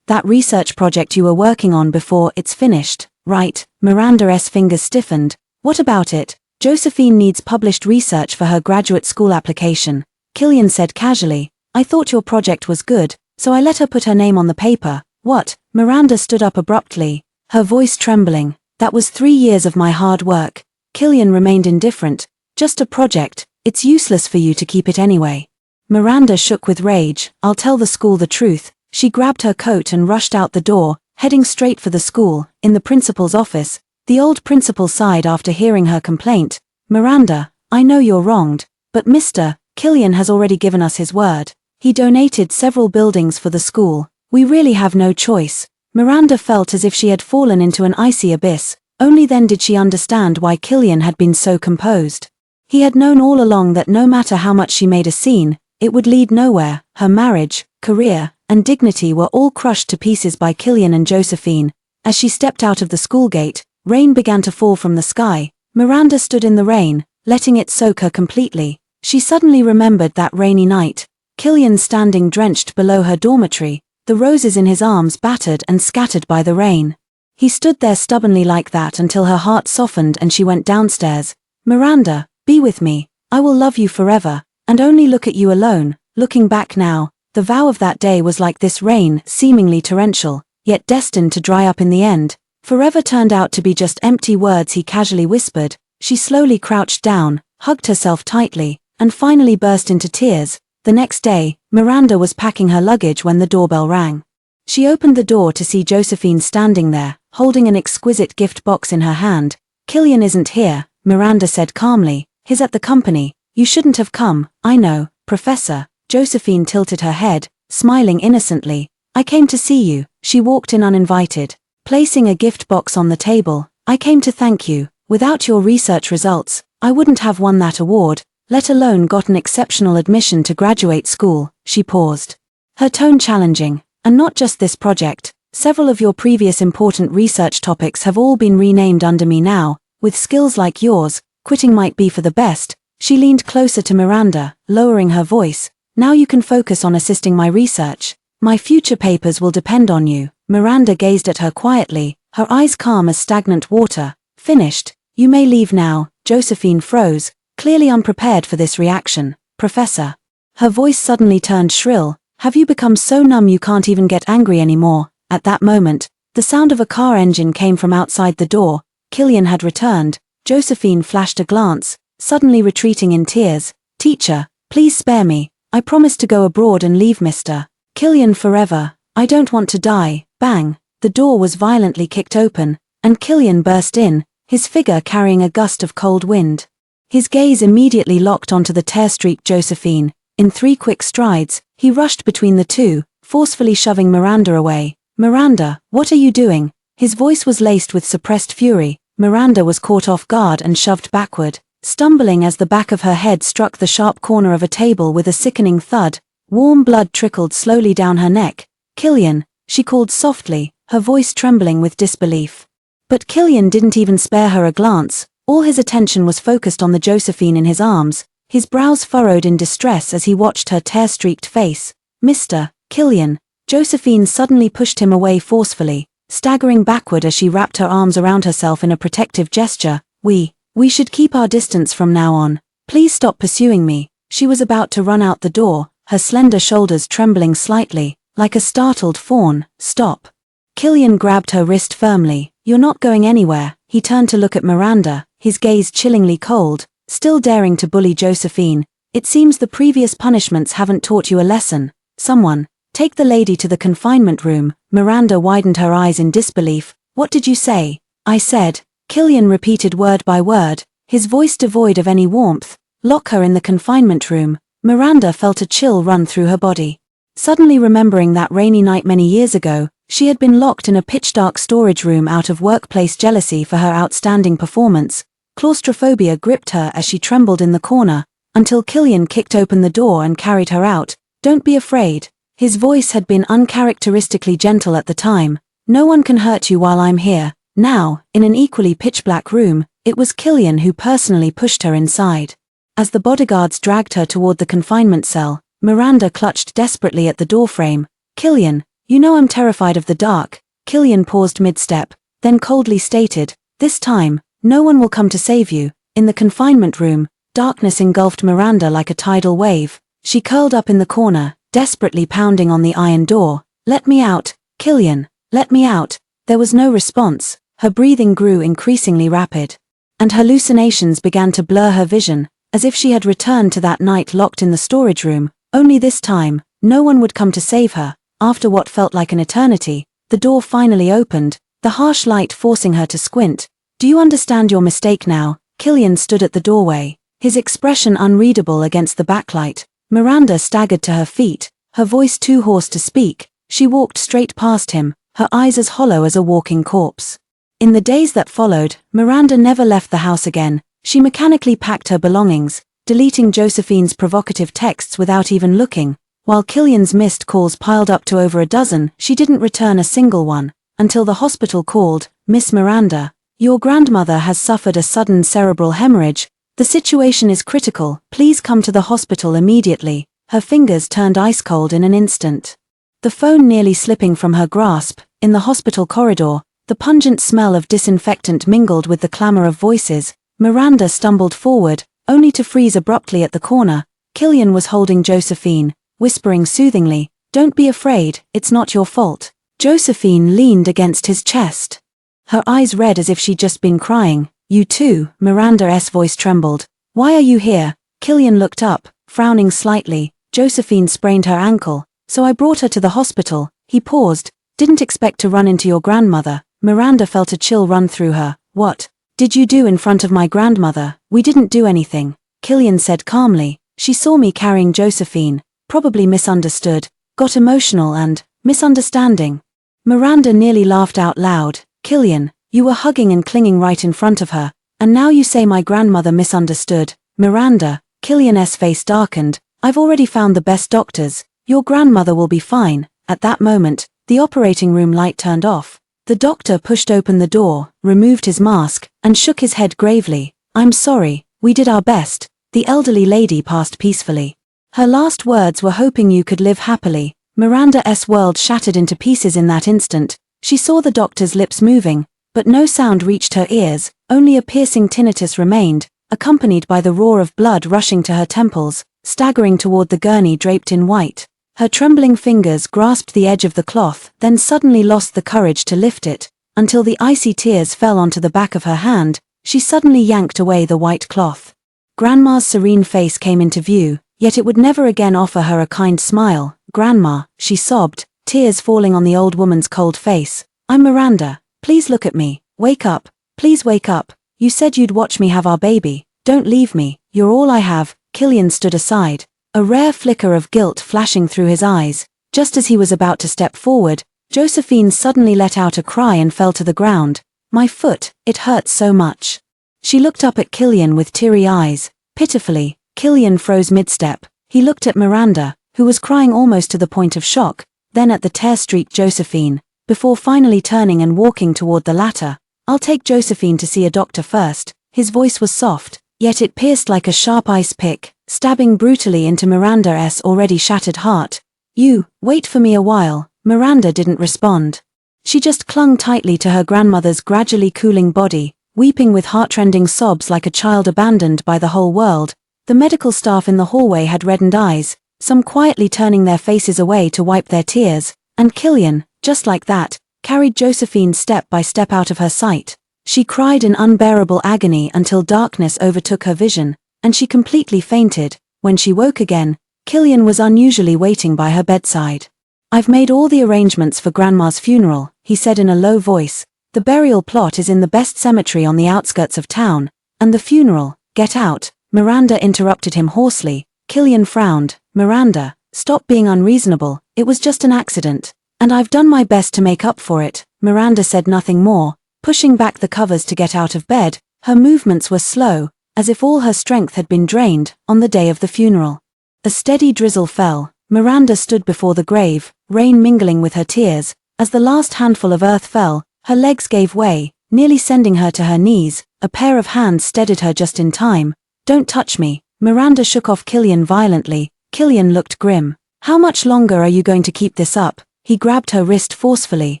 that research project you were working on before, it's finished, right? Miranda's fingers stiffened. What about it? Josephine needs published research for her graduate school application. Killian said casually. I thought your project was good, so I let her put her name on the paper. What? Miranda stood up abruptly, her voice trembling. That was 3 years of my hard work. Killian remained indifferent. Just a project. It's useless for you to keep it anyway. Miranda shook with rage. I'll tell the school the truth. She grabbed her coat and rushed out the door, heading straight for the school. In the principal's office, the old principal sighed after hearing her complaint. Miranda, I know you're wronged, but Mr. Killian has already given us his word. He donated several buildings for the school. We really have no choice. Miranda felt as if she had fallen into an icy abyss. Only then did she understand why Killian had been so composed. He had known all along that no matter how much she made a scene, it would lead nowhere. Her marriage, career, and dignity were all crushed to pieces by Killian and Josephine. As she stepped out of the school gate, rain began to fall from the sky. Miranda stood in the rain, letting it soak her completely. She suddenly remembered that rainy night. Killian standing drenched below her dormitory, the roses in his arms battered and scattered by the rain. He stood there stubbornly like that until her heart softened and she went downstairs. Miranda, be with me. I will love you forever, and only look at you alone. Looking back now, the vow of that day was like this rain, seemingly torrential, yet destined to dry up in the end. Forever turned out to be just empty words he casually whispered. She slowly crouched down, hugged herself tightly, and finally burst into tears. The next day, Miranda was packing her luggage when the doorbell rang. She opened the door to see Josephine standing there, holding an exquisite gift box in her hand. Killian isn't here, Miranda said calmly. He's at the company. You shouldn't have come. I know, Professor. Josephine tilted her head, smiling innocently. I came to see you. She walked in uninvited, placing a gift box on the table. I came to thank you. Without your research results, I wouldn't have won that award, let alone gotten exceptional admission to graduate school. She paused, her tone challenging. And not just this project. Several of your previous important research topics have all been renamed under me now. With skills like yours, quitting might be for the best. She leaned closer to Miranda, lowering her voice. Now you can focus on assisting my research. My future papers will depend on you. Miranda gazed at her quietly, her eyes calm as stagnant water. Finished. You may leave now. Josephine froze, clearly unprepared for this reaction. Professor. Her voice suddenly turned shrill. Have you become so numb you can't even get angry anymore? At that moment, the sound of a car engine came from outside the door. Killian had returned. Josephine flashed a glance, suddenly retreating in tears. Teacher, please spare me. I promised to go abroad and leave Mr. Killian forever. I don't want to die. Bang! The door was violently kicked open, and Killian burst in, his figure carrying a gust of cold wind. His gaze immediately locked onto the tear-streaked Josephine. In 3 quick strides, he rushed between the two, forcefully shoving Miranda away. Miranda, what are you doing? His voice was laced with suppressed fury. Miranda was caught off guard and shoved backward, stumbling as the back of her head struck the sharp corner of a table with a sickening thud. Warm blood trickled slowly down her neck. Killian, she called softly, her voice trembling with disbelief. But Killian didn't even spare her a glance. All his attention was focused on the Josephine in his arms. his brows furrowed in distress as he watched her tear-streaked face. "Mr. Killian." Josephine suddenly pushed him away forcefully, staggering backward as she wrapped her arms around herself in a protective gesture. We should keep our distance from now on. Please stop pursuing me." She was about to run out the door, her slender shoulders trembling slightly, like a startled fawn. "Stop." Killian grabbed her wrist firmly. "You're not going anywhere." He turned to look at Miranda, his gaze chillingly cold, still daring to bully Josephine. "It seems the previous punishments haven't taught you a lesson. Someone, take the lady to the confinement room." Miranda widened her eyes in disbelief. "What did you say?" "I said," Killian repeated word by word, his voice devoid of any warmth, "lock her in the confinement room." Miranda felt a chill run through her body. Suddenly remembering that rainy night many years ago, she had been locked in a pitch-dark storage room out of workplace jealousy for her outstanding performance. Claustrophobia gripped her as she trembled in the corner, until Killian kicked open the door and carried her out. "Don't be afraid." His voice had been uncharacteristically gentle at the time. "No one can hurt you while I'm here." Now, in an equally pitch-black room, it was Killian who personally pushed her inside. As the bodyguards dragged her toward the confinement cell, Miranda clutched desperately at the doorframe. "Killian, you know I'm terrified of the dark." Killian paused mid-step, then coldly stated, "This time, no one will come to save you." In the confinement room, darkness engulfed Miranda like a tidal wave. She curled up in the corner, desperately pounding on the iron door. "Let me out, Killian, let me out." There was no response. Her breathing grew increasingly rapid, and hallucinations began to blur her vision, as if she had returned to that night locked in the storage room. Only this time, no one would come to save her. After what felt like an eternity, the door finally opened, the harsh light forcing her to squint. "Do you understand your mistake now?" Killian stood at the doorway, his expression unreadable against the backlight. Miranda staggered to her feet, her voice too hoarse to speak. She walked straight past him, her eyes as hollow as a walking corpse. In the days that followed, Miranda never left the house again. She mechanically packed her belongings, deleting Josephine's provocative texts without even looking. While Killian's missed calls piled up to over a dozen, she didn't return a single one, until the hospital called. "Miss Miranda, your grandmother has suffered a sudden cerebral hemorrhage. The situation is critical. Please come to the hospital immediately." Her fingers turned ice cold in an instant, the phone nearly slipping from her grasp. In the hospital corridor, the pungent smell of disinfectant mingled with the clamor of voices. Miranda stumbled forward, only to freeze abruptly at the corner. Killian was holding Josephine, whispering soothingly, "Don't be afraid, it's not your fault." Josephine leaned against his chest, her eyes red as if she'd just been crying. "You too?" Miranda's voice trembled. "Why are you here?" Killian looked up, frowning slightly. "Josephine sprained her ankle, so I brought her to the hospital." He paused. "Didn't expect to run into your grandmother." Miranda felt a chill run through her. "What did you do in front of my grandmother?" "We didn't do anything," Killian said calmly. "She saw me carrying Josephine, probably misunderstood, got emotional and, misunderstanding." Miranda nearly laughed out loud. "Killian, you were hugging and clinging right in front of her, and now you say my grandmother misunderstood." "Miranda," Killian's face darkened, "I've already found the best doctors. Your grandmother will be fine." At that moment, the operating room light turned off. The doctor pushed open the door, removed his mask, and shook his head gravely. "I'm sorry, we did our best." The elderly lady passed peacefully. Her last words were, "hoping you could live happily." Miranda's world shattered into pieces in that instant. She saw the doctor's lips moving, but no sound reached her ears, only a piercing tinnitus remained, accompanied by the roar of blood rushing to her temples. Staggering toward the gurney draped in white, her trembling fingers grasped the edge of the cloth, then suddenly lost the courage to lift it, until the icy tears fell onto the back of her hand. She suddenly yanked away the white cloth. Grandma's serene face came into view, yet it would never again offer her a kind smile. "Grandma," she sobbed, tears falling on the old woman's cold face. "I'm Miranda. Please look at me. Wake up. Please wake up. You said you'd watch me have our baby. Don't leave me. You're all I have." Killian stood aside, a rare flicker of guilt flashing through his eyes. Just as he was about to step forward, Josephine suddenly let out a cry and fell to the ground. "My foot, it hurts so much." She looked up at Killian with teary eyes. Pitifully, Killian froze mid-step. He looked at Miranda, who was crying almost to the point of shock, then at the tear-streaked Josephine, before finally turning and walking toward the latter. "I'll take Josephine to see a doctor first." His voice was soft, yet it pierced like a sharp ice pick. stabbing brutally into Miranda's already shattered heart. "You, wait for me a while." Miranda didn't respond. She just clung tightly to her grandmother's gradually cooling body, weeping with heartrending sobs like a child abandoned by the whole world. The medical staff in the hallway had reddened eyes, some quietly turning their faces away to wipe their tears, and Killian, just like that, carried Josephine step by step out of her sight. She cried in unbearable agony until darkness overtook her vision, and she completely fainted. When she woke again, Killian was unusually waiting by her bedside. "I've made all the arrangements for Grandma's funeral," he said in a low voice. "The burial plot is in the best cemetery on the outskirts of town, and the funeral, get out." Miranda interrupted him hoarsely. Killian frowned. "Miranda, stop being unreasonable, it was just an accident, and I've done my best to make up for it." Miranda said nothing more, pushing back the covers to get out of bed. Her movements were slow, as if all her strength had been drained on the day of the funeral. A steady drizzle fell. Miranda stood before the grave, rain mingling with her tears. As the last handful of earth fell, her legs gave way, nearly sending her to her knees. A pair of hands steadied her just in time. "Don't touch me." Miranda shook off Killian violently. Killian looked grim. "How much longer are you going to keep this up?" He grabbed her wrist forcefully.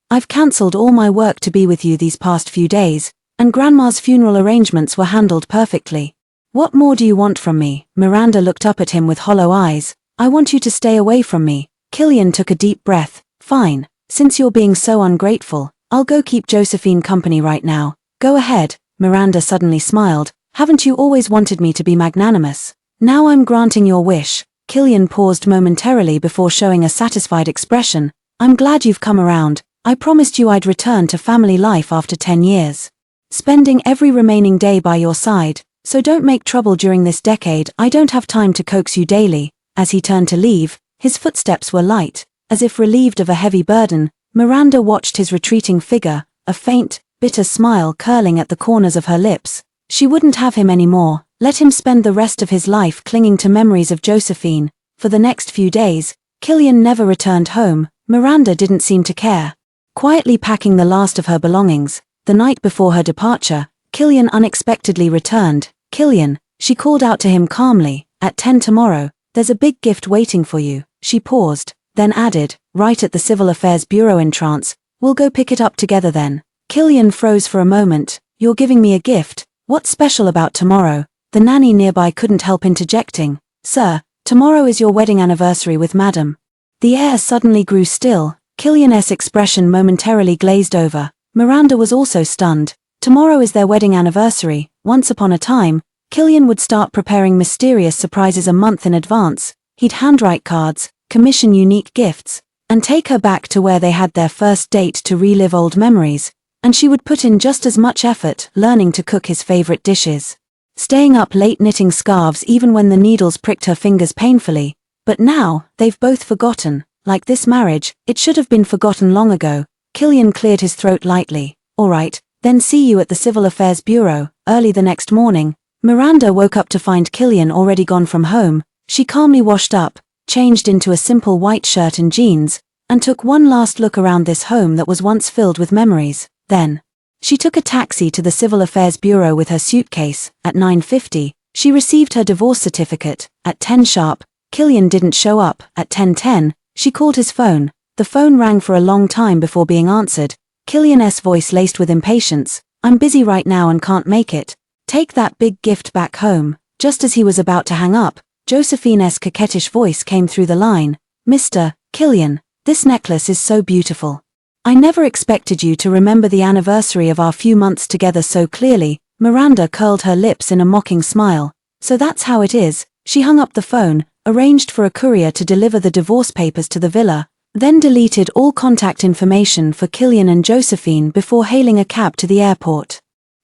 "I've cancelled all my work to be with you these past few days, and Grandma's funeral arrangements were handled perfectly. What more do you want from me?" Miranda looked up at him with hollow eyes. "I want you to stay away from me." Killian took a deep breath. "Fine, since you're being so ungrateful, I'll go keep Josephine company right now." "Go ahead." Miranda suddenly smiled. "Haven't you always wanted me to be magnanimous? Now I'm granting your wish." Killian paused momentarily before showing a satisfied expression. "I'm glad you've come around. I promised you I'd return to family life after 10 years. Spending every remaining day by your side, so don't make trouble during this decade. I don't have time to coax you daily." As he turned to leave, his footsteps were light, as if relieved of a heavy burden. Miranda watched his retreating figure, a faint, bitter smile curling at the corners of her lips. She wouldn't have him anymore. Let him spend the rest of his life clinging to memories of Josephine. For the next few days, Killian never returned home. Miranda didn't seem to care. Quietly packing the last of her belongings, the night before her departure, Killian unexpectedly returned. "Killian," she called out to him calmly, "at 10 tomorrow, there's a big gift waiting for you." She paused, then added, "Right at the Civil Affairs Bureau entrance. We'll go pick it up together then." Killian froze for a moment. "You're giving me a gift? What's special about tomorrow?" The nanny nearby couldn't help interjecting. "Sir, tomorrow is your wedding anniversary with Madam." The air suddenly grew still. Killian's expression momentarily glazed over. Miranda was also stunned. Tomorrow is their wedding anniversary. Once upon a time, Killian would start preparing mysterious surprises a month in advance. He'd handwrite cards, commission unique gifts, and take her back to where they had their first date to relive old memories. And she would put in just as much effort learning to cook his favorite dishes, staying up late knitting scarves even when the needles pricked her fingers painfully. But now, they've both forgotten. Like this marriage, it should have been forgotten long ago. Killian cleared his throat lightly. "All right, then see you at the Civil Affairs Bureau." Early the next morning, Miranda woke up to find Killian already gone from home. She calmly washed up, changed into a simple white shirt and jeans, and took one last look around this home that was once filled with memories. Then, she took a taxi to the Civil Affairs Bureau with her suitcase. At 9:50, she received her divorce certificate. At 10 sharp, Killian didn't show up. At 10:10, she called his phone. The phone rang for a long time before being answered. Killian's voice laced with impatience. "I'm busy right now and can't make it. Take that big gift back home." Just as he was about to hang up, Josephine's coquettish voice came through the line. "Mr. Killian, this necklace is so beautiful. I never expected you to remember the anniversary of our few months together so clearly." Miranda curled her lips in a mocking smile. "So that's how it is." She hung up the phone, arranged for a courier to deliver the divorce papers to the villa, then deleted all contact information for Killian and Josephine before hailing a cab to the airport.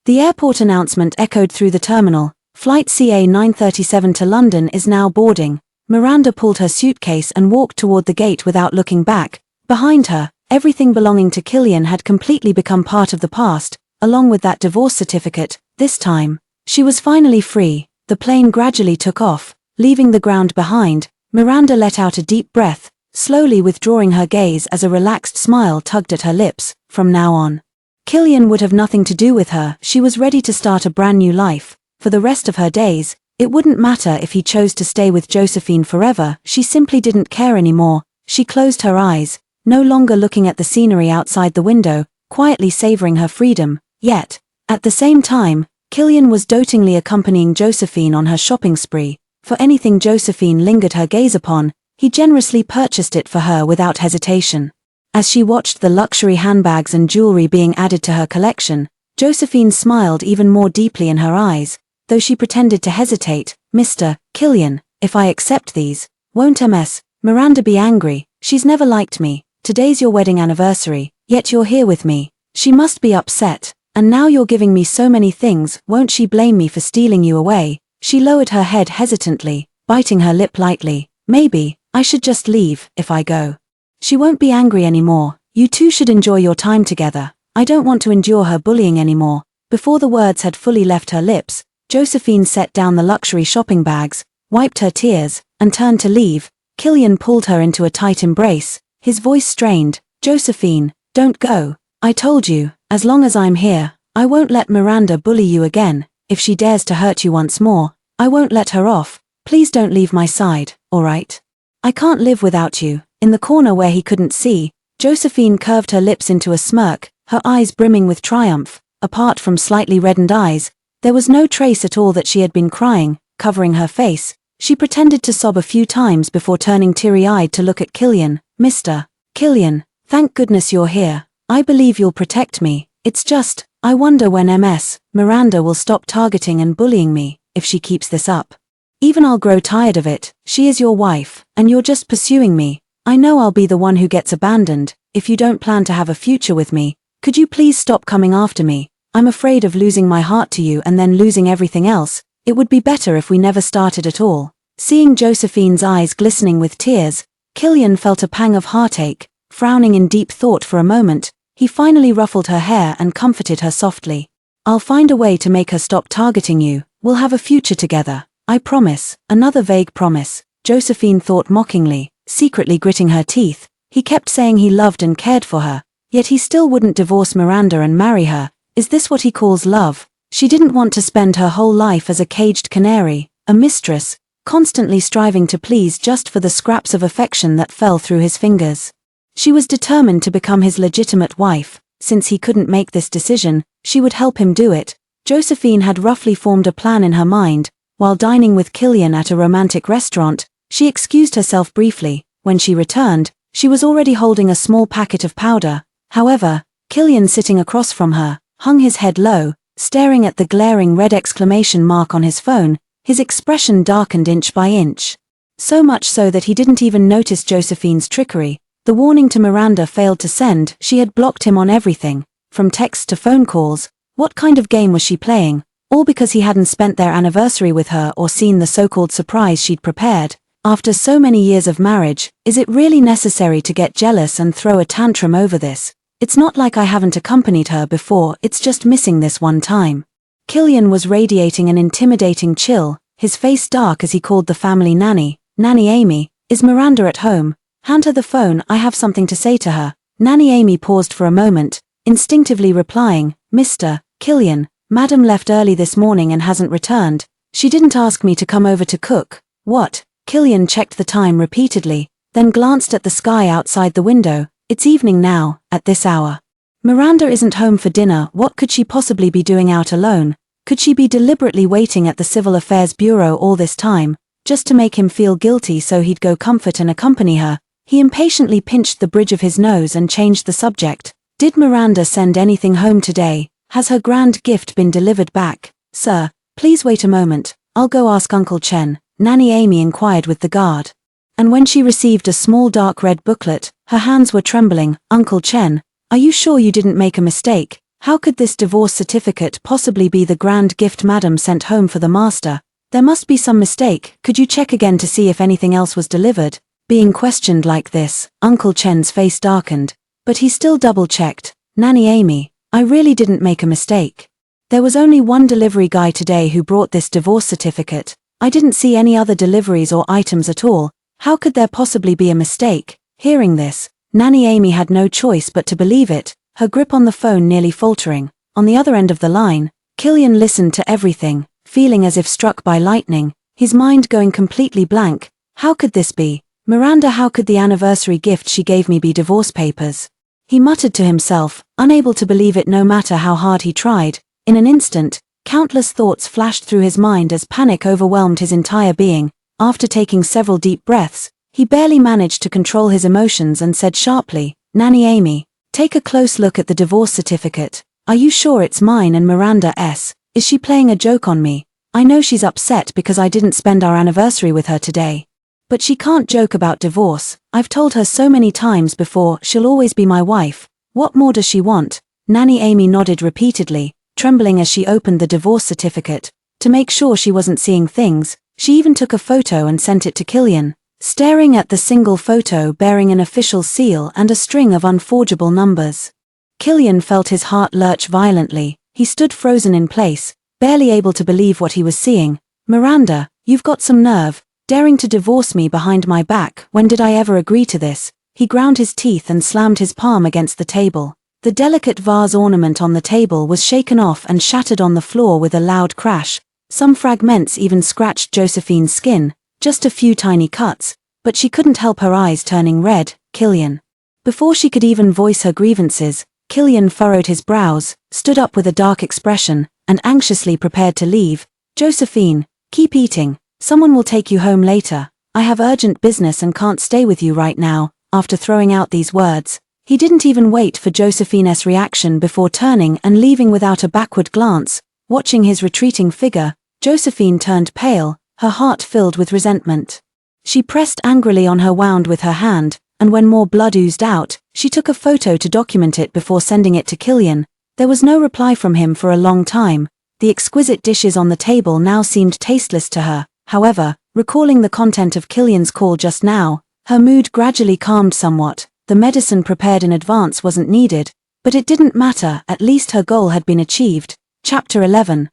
The airport announcement echoed through the terminal. "Flight CA 937 to London is now boarding." Miranda pulled her suitcase and walked toward the gate without looking back. Behind her, everything belonging to Killian had completely become part of the past, along with that divorce certificate. This time, she was finally free. The plane gradually took off, leaving the ground behind. Miranda let out a deep breath, slowly withdrawing her gaze as a relaxed smile tugged at her lips. From now on, Killian would have nothing to do with her. She was ready to start a brand new life. For the rest of her days, It wouldn't matter if he chose to stay with Josephine forever, she simply didn't care anymore. She closed her eyes, no longer looking at the scenery outside the window, quietly savoring her freedom. Yet, at the same time, Killian was dotingly accompanying Josephine on her shopping spree. For anything Josephine lingered her gaze upon, he generously purchased it for her without hesitation. As she watched the luxury handbags and jewelry being added to her collection, Josephine smiled even more deeply in her eyes, though she pretended to hesitate. "Mr. Killian, if I accept these, won't Ms. Miranda be angry? She's never liked me. Today's your wedding anniversary, yet you're here with me. She must be upset. And now you're giving me so many things, won't she blame me for stealing you away?" She lowered her head hesitantly, biting her lip lightly. "Maybe I should just leave, if I go. She won't be angry anymore. You two should enjoy your time together. I don't want to endure her bullying anymore." Before the words had fully left her lips, Josephine set down the luxury shopping bags, wiped her tears, and turned to leave. Killian pulled her into a tight embrace, his voice strained. "Josephine, don't go. I told you, as long as I'm here, I won't let Miranda bully you again. If she dares to hurt you once more, I won't let her off. Please don't leave my side, alright? I can't live without you." In the corner where he couldn't see, Josephine curved her lips into a smirk, her eyes brimming with triumph. Apart from slightly reddened eyes, there was no trace at all that she had been crying. Covering her face, she pretended to sob a few times before turning teary-eyed to look at Killian. "Mr. Killian, thank goodness you're here. I believe you'll protect me. It's just, I wonder when Ms. Miranda will stop targeting and bullying me. If she keeps this up, even I'll grow tired of it. She is your wife, and you're just pursuing me. I know I'll be the one who gets abandoned. If you don't plan to have a future with me, could you please stop coming after me? I'm afraid of losing my heart to you and then losing everything else. It would be better if we never started at all." Seeing Josephine's eyes glistening with tears, Killian felt a pang of heartache. Frowning in deep thought for a moment, he finally ruffled her hair and comforted her softly. "I'll find a way to make her stop targeting you. We'll have a future together. I promise." Another vague promise, Josephine thought mockingly, secretly gritting her teeth. He kept saying he loved and cared for her, yet he still wouldn't divorce Miranda and marry her. Is this what he calls love? She didn't want to spend her whole life as a caged canary, a mistress, constantly striving to please just for the scraps of affection that fell through his fingers. She was determined to become his legitimate wife. Since he couldn't make this decision, she would help him do it. Josephine had roughly formed a plan in her mind. While dining with Killian at a romantic restaurant, she excused herself briefly. When she returned, she was already holding a small packet of powder. However, Killian, sitting across from her, hung his head low, staring at the glaring red exclamation mark on his phone. His expression darkened inch by inch. So much so that he didn't even notice Josephine's trickery. The warning to Miranda failed to send. She had blocked him on everything, from texts to phone calls. What kind of game was she playing? All because he hadn't spent their anniversary with her or seen the so-called surprise she'd prepared. After so many years of marriage, is it really necessary to get jealous and throw a tantrum over this? It's not like I haven't accompanied her before, it's just missing this one time. Killian was radiating an intimidating chill, his face dark as he called the family nanny. "Nanny Amy, is Miranda at home? Hand her the phone, I have something to say to her." Nanny Amy paused for a moment, instinctively replying, "Mr. Killian, Madam left early this morning and hasn't returned. She didn't ask me to come over to cook." "What?" Killian checked the time repeatedly, then glanced at the sky outside the window. "It's evening now, at this hour. Miranda isn't home for dinner. What could she possibly be doing out alone? Could she be deliberately waiting at the Civil Affairs Bureau all this time, just to make him feel guilty so he'd go comfort and accompany her?" He impatiently pinched the bridge of his nose and changed the subject. "Did Miranda send anything home today? Has her grand gift been delivered back?" "Sir, please wait a moment, I'll go ask Uncle Chen," Nanny Amy inquired with the guard. And when she received a small dark red booklet, her hands were trembling. "Uncle Chen, are you sure you didn't make a mistake? How could this divorce certificate possibly be the grand gift Madam sent home for the master? There must be some mistake. Could you check again to see if anything else was delivered?" Being questioned like this, Uncle Chen's face darkened, but he still double-checked. "Nanny Amy, I really didn't make a mistake. There was only one delivery guy today who brought this divorce certificate. I didn't see any other deliveries or items at all. How could there possibly be a mistake?" Hearing this, Nanny Amy had no choice but to believe it, her grip on the phone nearly faltering. On the other end of the line, Killian listened to everything, feeling as if struck by lightning, his mind going completely blank. How could this be? Miranda, how could the anniversary gift she gave me be divorce papers? He muttered to himself, unable to believe it no matter how hard he tried. In an instant, countless thoughts flashed through his mind as panic overwhelmed his entire being. After taking several deep breaths, he barely managed to control his emotions and said sharply, "Nanny Amy, take a close look at the divorce certificate. Are you sure it's mine and Miranda's? Is she playing a joke on me? I know she's upset because I didn't spend our anniversary with her today. But she can't joke about divorce. I've told her so many times before she'll always be my wife. What more does she want?" Nanny Amy nodded repeatedly, trembling as she opened the divorce certificate. To make sure she wasn't seeing things, she even took a photo and sent it to Killian. Staring at the single photo bearing an official seal and a string of unforgeable numbers, Killian felt his heart lurch violently. He stood frozen in place, barely able to believe what he was seeing. "Miranda, you've got some nerve, daring to divorce me behind my back. When did I ever agree to this?" He ground his teeth and slammed his palm against the table. The delicate vase ornament on the table was shaken off and shattered on the floor with a loud crash. Some fragments even scratched Josephine's skin, just a few tiny cuts, but she couldn't help her eyes turning red. "Killian." Before she could even voice her grievances, Killian furrowed his brows, stood up with a dark expression, and anxiously prepared to leave. "Josephine, keep eating. Someone will take you home later. I have urgent business and can't stay with you right now." After throwing out these words, he didn't even wait for Josephine's reaction before turning and leaving without a backward glance. Watching his retreating figure, Josephine turned pale, her heart filled with resentment. She pressed angrily on her wound with her hand, and when more blood oozed out, she took a photo to document it before sending it to Killian. There was no reply from him for a long time. The exquisite dishes on the table now seemed tasteless to her. However, recalling the content of Killian's call just now, her mood gradually calmed somewhat. The medicine prepared in advance wasn't needed, but it didn't matter, at least her goal had been achieved. Chapter 11.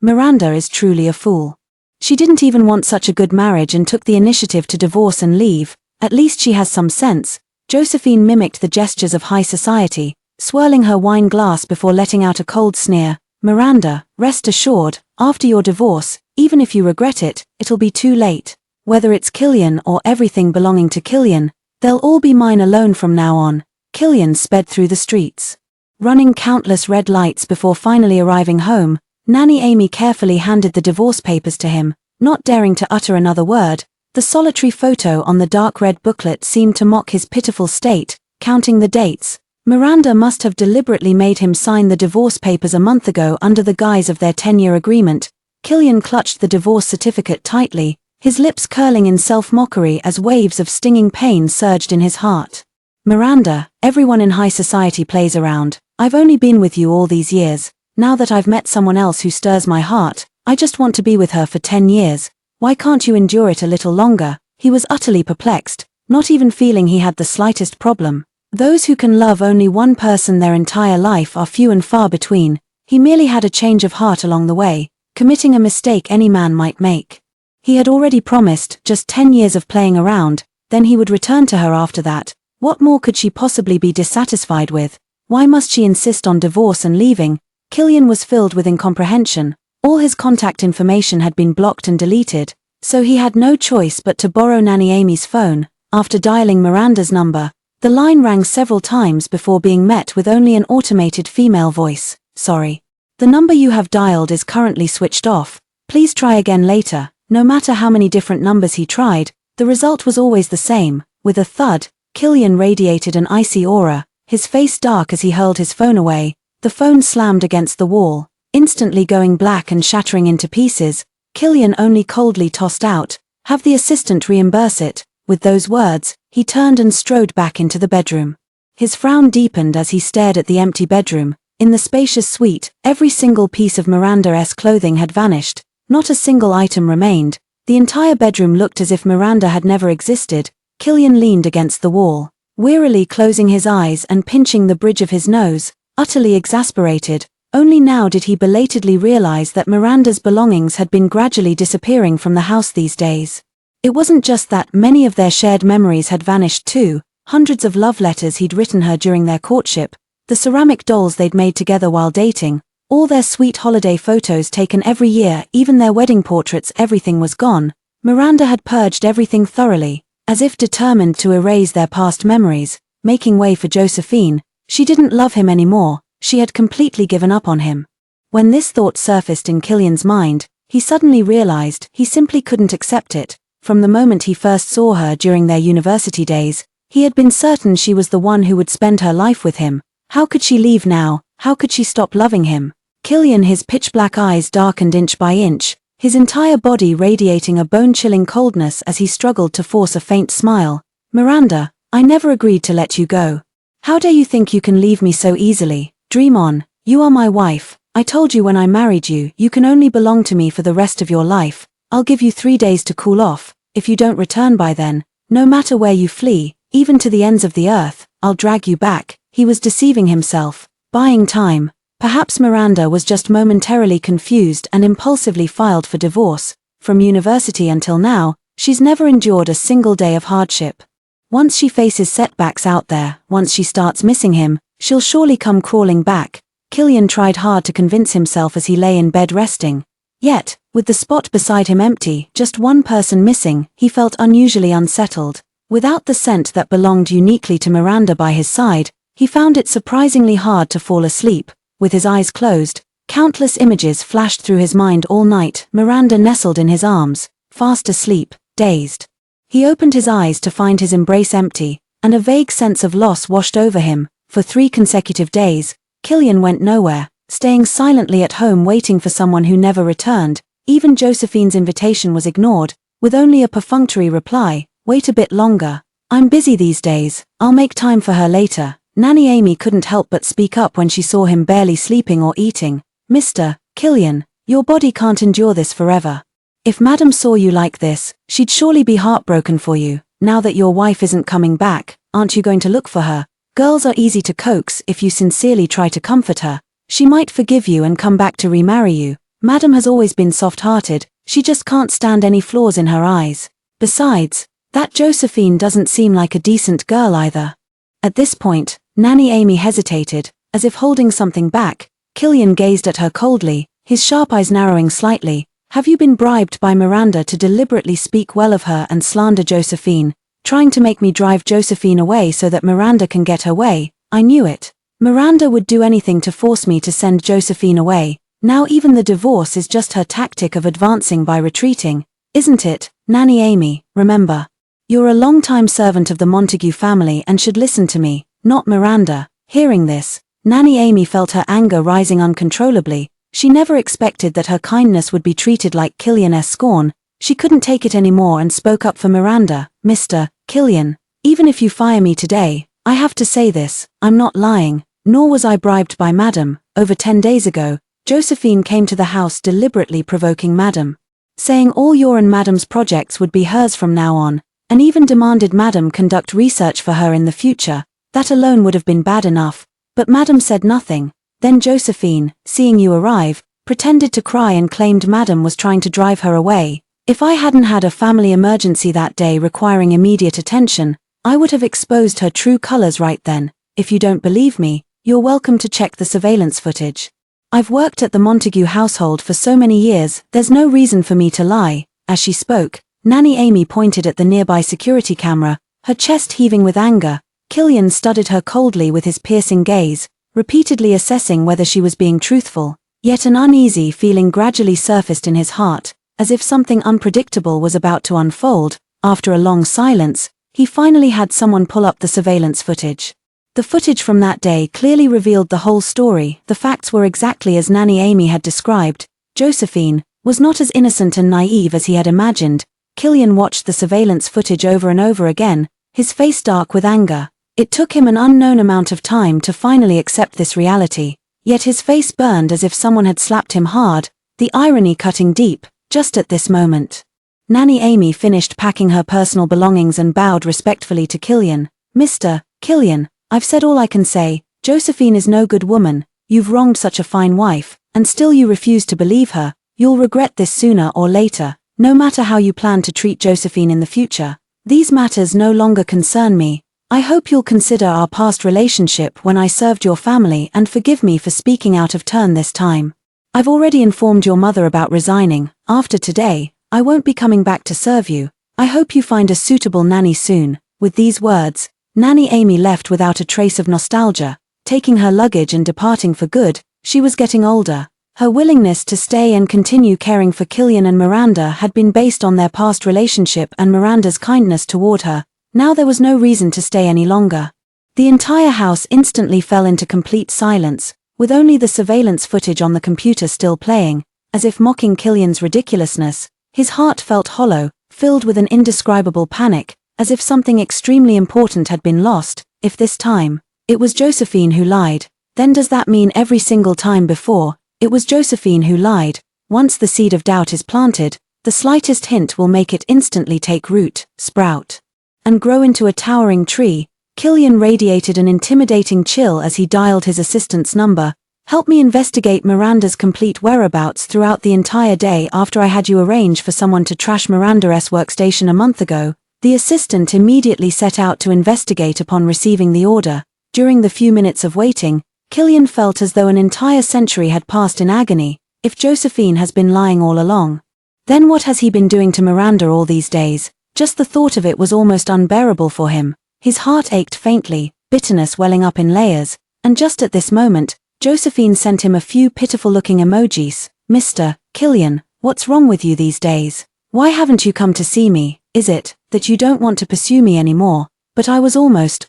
Miranda is truly a fool. She didn't even want such a good marriage and took the initiative to divorce and leave. At least she has some sense. Josephine mimicked the gestures of high society, swirling her wine glass before letting out a cold sneer. "Miranda, rest assured, after your divorce, even if you regret it, it'll be too late. Whether it's Killian or everything belonging to Killian, they'll all be mine alone from now on." Killian sped through the streets, running countless red lights before finally arriving home. Nanny Amy carefully handed the divorce papers to him, not daring to utter another word. The solitary photo on the dark red booklet seemed to mock his pitiful state, counting the dates. Miranda must have deliberately made him sign the divorce papers a month ago under the guise of their 10-year agreement. Killian clutched the divorce certificate tightly, his lips curling in self-mockery as waves of stinging pain surged in his heart. "Miranda, everyone in high society plays around. I've only been with you all these years. Now that I've met someone else who stirs my heart, I just want to be with her for 10 years. Why can't you endure it a little longer?" He was utterly perplexed, not even feeling he had the slightest problem. Those who can love only one person their entire life are few and far between. He merely had a change of heart along the way, committing a mistake any man might make. He had already promised just 10 years of playing around, then he would return to her after that. What more could she possibly be dissatisfied with? Why must she insist on divorce and leaving? Killian was filled with incomprehension. All his contact information had been blocked and deleted, so he had no choice but to borrow Nanny Amy's phone. After dialing Miranda's number, the line rang several times before being met with only an automated female voice. "Sorry. The number you have dialed is currently switched off. Please try again later." No matter how many different numbers he tried, the result was always the same. With a thud, Killian radiated an icy aura, his face dark as he hurled his phone away. The phone slammed against the wall, instantly going black and shattering into pieces. Killian only coldly tossed out, "Have the assistant reimburse it." With those words, he turned and strode back into the bedroom. His frown deepened as he stared at the empty bedroom. In the spacious suite, every single piece of Miranda's clothing had vanished. Not a single item remained. The entire bedroom looked as if Miranda had never existed. Killian leaned against the wall, wearily closing his eyes and pinching the bridge of his nose, utterly exasperated. Only now did he belatedly realize that Miranda's belongings had been gradually disappearing from the house these days. It wasn't just that, many of their shared memories had vanished too. Hundreds of love letters he'd written her during their courtship, the ceramic dolls they'd made together while dating, All their sweet holiday photos taken every year, even their wedding portraits, everything was gone. Miranda had purged everything thoroughly, as if determined to erase their past memories, making way for Josephine. She didn't love him anymore, she had completely given up on him. When this thought surfaced in Killian's mind, he suddenly realized he simply couldn't accept it. From the moment he first saw her during their university days, he had been certain she was the one who would spend her life with him. How could she leave now? How could she stop loving him? Killian, his pitch-black eyes darkened inch by inch, his entire body radiating a bone-chilling coldness as he struggled to force a faint smile. Miranda, I never agreed to let you go. How dare you think you can leave me so easily? Dream on. You are my wife. I told you when I married you, you can only belong to me for the rest of your life. I'll give you 3 days to cool off. If you don't return by then, no matter where you flee, even to the ends of the earth, I'll drag you back. He was deceiving himself, buying time. Perhaps Miranda was just momentarily confused and impulsively filed for divorce. From university until now, she's never endured a single day of hardship. Once she faces setbacks out there, once she starts missing him, she'll surely come crawling back. Killian tried hard to convince himself as he lay in bed resting. Yet, with the spot beside him empty, just one person missing, he felt unusually unsettled. Without the scent that belonged uniquely to Miranda by his side, he found it surprisingly hard to fall asleep. With his eyes closed, countless images flashed through his mind all night. Miranda nestled in his arms, fast asleep, dazed. He opened his eyes to find his embrace empty, and a vague sense of loss washed over him. For 3 consecutive days, Killian went nowhere, staying silently at home waiting for someone who never returned. Even Josephine's invitation was ignored, with only a perfunctory reply, "Wait a bit longer. I'm busy these days, I'll make time for her later." Nanny Amy couldn't help but speak up when she saw him barely sleeping or eating. "Mr. Killian, your body can't endure this forever. If Madam saw you like this, she'd surely be heartbroken for you. Now that your wife isn't coming back, aren't you going to look for her? Girls are easy to coax if you sincerely try to comfort her. She might forgive you and come back to remarry you. Madam has always been soft-hearted, she just can't stand any flaws in her eyes. Besides, that Josephine doesn't seem like a decent girl either." At this point, Nanny Amy hesitated, as if holding something back. Killian gazed at her coldly, his sharp eyes narrowing slightly. "Have you been bribed by Miranda to deliberately speak well of her and slander Josephine, trying to make me drive Josephine away so that Miranda can get her way? I knew it. Miranda would do anything to force me to send Josephine away. Now even the divorce is just her tactic of advancing by retreating, isn't it, Nanny Amy? Remember, you're a long-time servant of the Montague family and should listen to me, not Miranda." Hearing this, Nanny Amy felt her anger rising uncontrollably. She never expected that her kindness would be treated like Killian's scorn. She couldn't take it anymore and spoke up for Miranda. "Mr. Killian, even if you fire me today, I have to say this, I'm not lying, nor was I bribed by Madam. Over 10 days ago, Josephine came to the house deliberately provoking Madam, saying all your and Madam's projects would be hers from now on, and even demanded Madam conduct research for her in the future. That alone would have been bad enough, but Madam said nothing. Then Josephine, seeing you arrive, pretended to cry and claimed Madam was trying to drive her away. If I hadn't had a family emergency that day requiring immediate attention, I would have exposed her true colors right then. If you don't believe me, you're welcome to check the surveillance footage. I've worked at the Montague household for so many years, there's no reason for me to lie." As she spoke, Nanny Amy pointed at the nearby security camera, her chest heaving with anger. Killian studied her coldly with his piercing gaze, repeatedly assessing whether she was being truthful. Yet an uneasy feeling gradually surfaced in his heart, as if something unpredictable was about to unfold. After a long silence, he finally had someone pull up the surveillance footage. The footage from that day clearly revealed the whole story. The facts were exactly as Nanny Amy had described. Josephine was not as innocent and naive as he had imagined. Killian watched the surveillance footage over and over again, his face dark with anger. It took him an unknown amount of time to finally accept this reality, yet his face burned as if someone had slapped him hard, the irony cutting deep. Just at this moment, Nanny Amy finished packing her personal belongings and bowed respectfully to Killian. "Mr. Killian, I've said all I can say. Josephine is no good woman. You've wronged such a fine wife, and still you refuse to believe her. You'll regret this sooner or later, no matter how you plan to treat Josephine in the future. These matters no longer concern me. I hope you'll consider our past relationship when I served your family and forgive me for speaking out of turn this time. I've already informed your mother about resigning. After today, I won't be coming back to serve you. I hope you find a suitable nanny soon." With these words, Nanny Amy left without a trace of nostalgia, taking her luggage and departing for good. She was getting older. Her willingness to stay and continue caring for Killian and Miranda had been based on their past relationship and Miranda's kindness toward her. Now there was no reason to stay any longer. The entire house instantly fell into complete silence, with only the surveillance footage on the computer still playing, as if mocking Killian's ridiculousness. His heart felt hollow, filled with an indescribable panic, as if something extremely important had been lost. If this time, it was Josephine who lied, then does that mean every single time before, it was Josephine who lied? Once the seed of doubt is planted, the slightest hint will make it instantly take root, sprout, and grow into a towering tree. Killian radiated an intimidating chill as he dialed his assistant's number. "Help me investigate Miranda's complete whereabouts throughout the entire day after I had you arrange for someone to trash Miranda's workstation a month ago." The assistant immediately set out to investigate upon receiving the order. During the few minutes of waiting, Killian felt as though an entire century had passed in agony. If Josephine has been lying all along, then what has he been doing to Miranda all these days? Just the thought of it was almost unbearable for him. His heart ached faintly, bitterness welling up in layers, and just at this moment, Josephine sent him a few pitiful-looking emojis. "Mr. Killian, what's wrong with you these days? Why haven't you come to see me? Is it that you don't want to pursue me anymore? But I was almost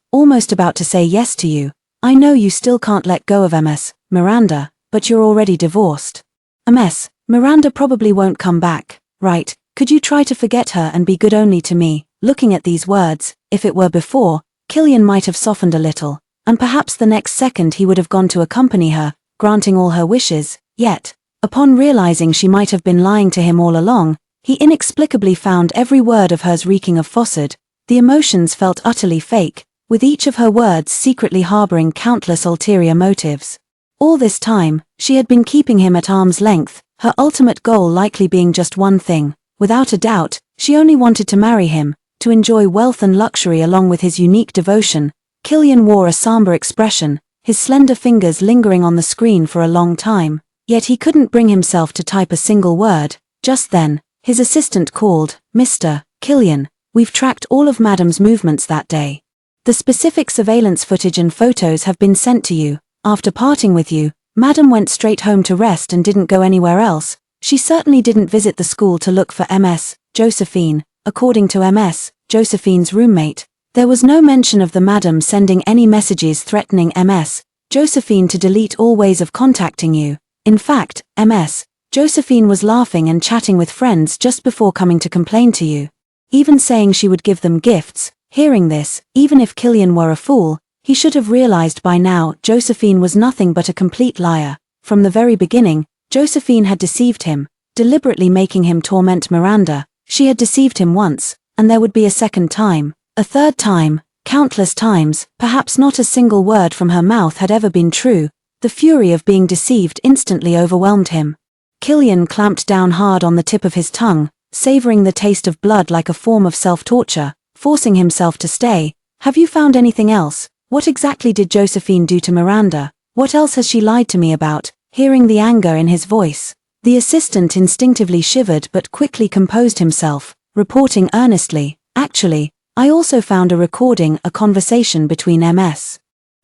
about to say yes to you. I know you still can't let go of MS, Miranda, but you're already divorced. MS, Miranda probably won't come back, right? Could you try to forget her and be good only to me?" Looking at these words, if it were before, Killian might have softened a little, and perhaps the next second he would have gone to accompany her, granting all her wishes. Yet, upon realizing she might have been lying to him all along, he inexplicably found every word of hers reeking of falsehood. The emotions felt utterly fake, with each of her words secretly harboring countless ulterior motives. All this time, she had been keeping him at arm's length, her ultimate goal likely being just one thing. Without a doubt, she only wanted to marry him, to enjoy wealth and luxury along with his unique devotion. Killian wore a somber expression, his slender fingers lingering on the screen for a long time, yet he couldn't bring himself to type a single word. Just then, his assistant called. "Mr. Killian, we've tracked all of Madam's movements that day. The specific surveillance footage and photos have been sent to you. After parting with you, Madam went straight home to rest and didn't go anywhere else. She certainly didn't visit the school to look for MS, Josephine." According to MS, Josephine's roommate, there was no mention of the Madam sending any messages threatening MS, Josephine to delete all ways of contacting you. In fact, MS, Josephine was laughing and chatting with friends just before coming to complain to you, even saying she would give them gifts. Hearing this, even if Killian were a fool, he should have realized by now Josephine was nothing but a complete liar. From the very beginning, Josephine had deceived him, deliberately making him torment Miranda. She had deceived him once, and there would be a second time, a third time, countless times. Perhaps not a single word from her mouth had ever been true. The fury of being deceived instantly overwhelmed him. Killian clamped down hard on the tip of his tongue, savoring the taste of blood like a form of self-torture, forcing himself to stay. "Have you found anything else? What exactly did Josephine do to Miranda? What else has she lied to me about?" Hearing the anger in his voice, the assistant instinctively shivered but quickly composed himself, reporting earnestly, "Actually, I also found a recording, a conversation between MS.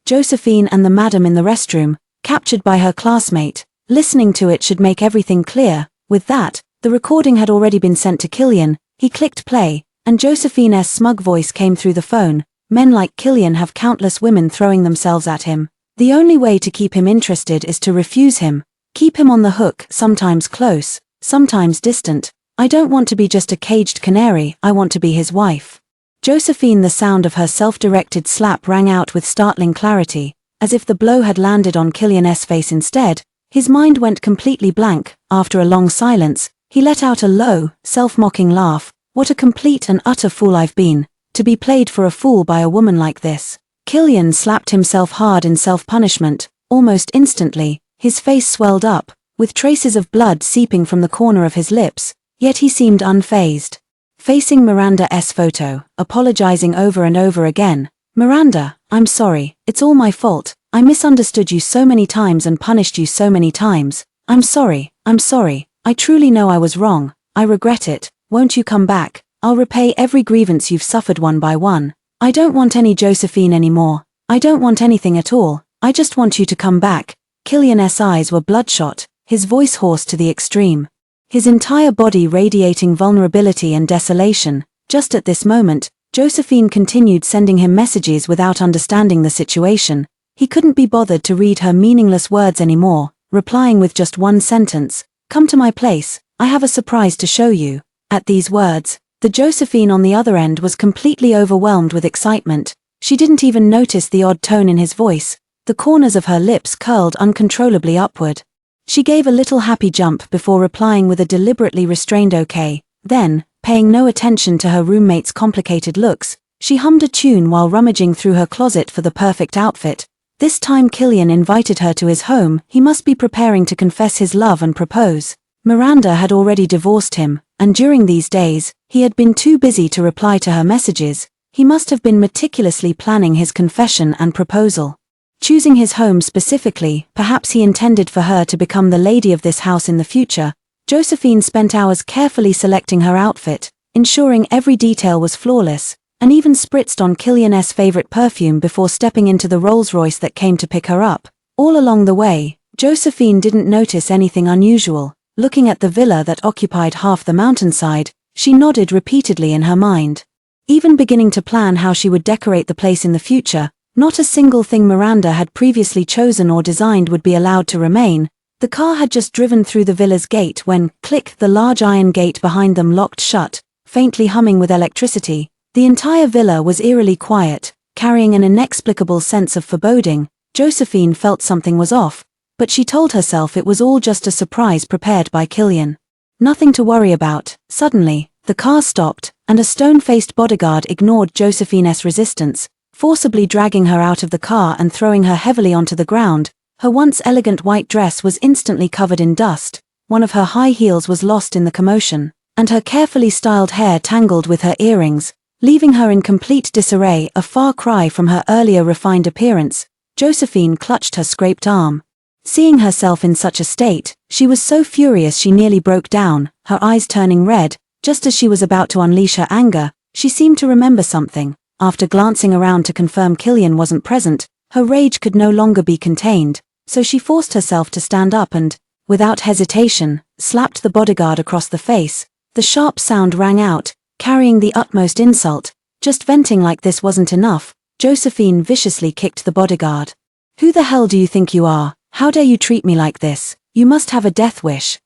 Josephine and the Madam in the restroom, captured by her classmate. Listening to it should make everything clear." With that, the recording had already been sent to Killian. He clicked play, and Josephine's smug voice came through the phone. "Men like Killian have countless women throwing themselves at him. The only way to keep him interested is to refuse him. Keep him on the hook, sometimes close, sometimes distant. I don't want to be just a caged canary, I want to be his wife." Josephine, the sound of her self-directed slap rang out with startling clarity, as if the blow had landed on Killian's face instead. His mind went completely blank. After a long silence, he let out a low, self-mocking laugh. "What a complete and utter fool I've been, to be played for a fool by a woman like this." Killian slapped himself hard in self-punishment. Almost instantly, his face swelled up, with traces of blood seeping from the corner of his lips, yet he seemed unfazed. Facing Miranda's photo, apologizing over and over again, Miranda, I'm sorry, it's all my fault. I misunderstood you so many times and punished you so many times. I'm sorry. I truly know I was wrong. I regret it. Won't you come back? I'll repay every grievance you've suffered one by one. I don't want any Josephine anymore. I don't want anything at all. I just want you to come back. Killian's eyes were bloodshot, his voice hoarse to the extreme. His entire body radiating vulnerability and desolation. Just at this moment, Josephine continued sending him messages without understanding the situation. He couldn't be bothered to read her meaningless words anymore, replying with just one sentence, "Come to my place, I have a surprise to show you." At these words, the Josephine on the other end was completely overwhelmed with excitement. She didn't even notice the odd tone in his voice. The corners of her lips curled uncontrollably upward. She gave a little happy jump before replying with a deliberately restrained okay. Then, paying no attention to her roommate's complicated looks, she hummed a tune while rummaging through her closet for the perfect outfit. This time Killian invited her to his home. He must be preparing to confess his love and propose. Miranda had already divorced him, and during these days, he had been too busy to reply to her messages. He must have been meticulously planning his confession and proposal. Choosing his home specifically, perhaps he intended for her to become the lady of this house in the future. Josephine spent hours carefully selecting her outfit, ensuring every detail was flawless, and even spritzed on Killian's favorite perfume before stepping into the Rolls-Royce that came to pick her up. All along the way, Josephine didn't notice anything unusual. Looking at the villa that occupied half the mountainside, she nodded repeatedly in her mind. Even beginning to plan how she would decorate the place in the future, not a single thing Miranda had previously chosen or designed would be allowed to remain. The car had just driven through the villa's gate when, click, the large iron gate behind them locked shut, faintly humming with electricity. The entire villa was eerily quiet, carrying an inexplicable sense of foreboding. Josephine felt something was off, but she told herself it was all just a surprise prepared by Killian. Nothing to worry about. Suddenly, the car stopped, and a stone-faced bodyguard ignored Josephine's resistance, forcibly dragging her out of the car and throwing her heavily onto the ground. Her once elegant white dress was instantly covered in dust, one of her high heels was lost in the commotion, and her carefully styled hair tangled with her earrings, leaving her in complete disarray, a far cry from her earlier refined appearance. Josephine clutched her scraped arm. Seeing herself in such a state, she was so furious she nearly broke down, her eyes turning red. Just as she was about to unleash her anger, she seemed to remember something. After glancing around to confirm Killian wasn't present, her rage could no longer be contained, so she forced herself to stand up and, without hesitation, slapped the bodyguard across the face. The sharp sound rang out, carrying the utmost insult. Just venting like this wasn't enough, Josephine viciously kicked the bodyguard. "Who the hell do you think you are? How dare you treat me like this? You must have a death wish.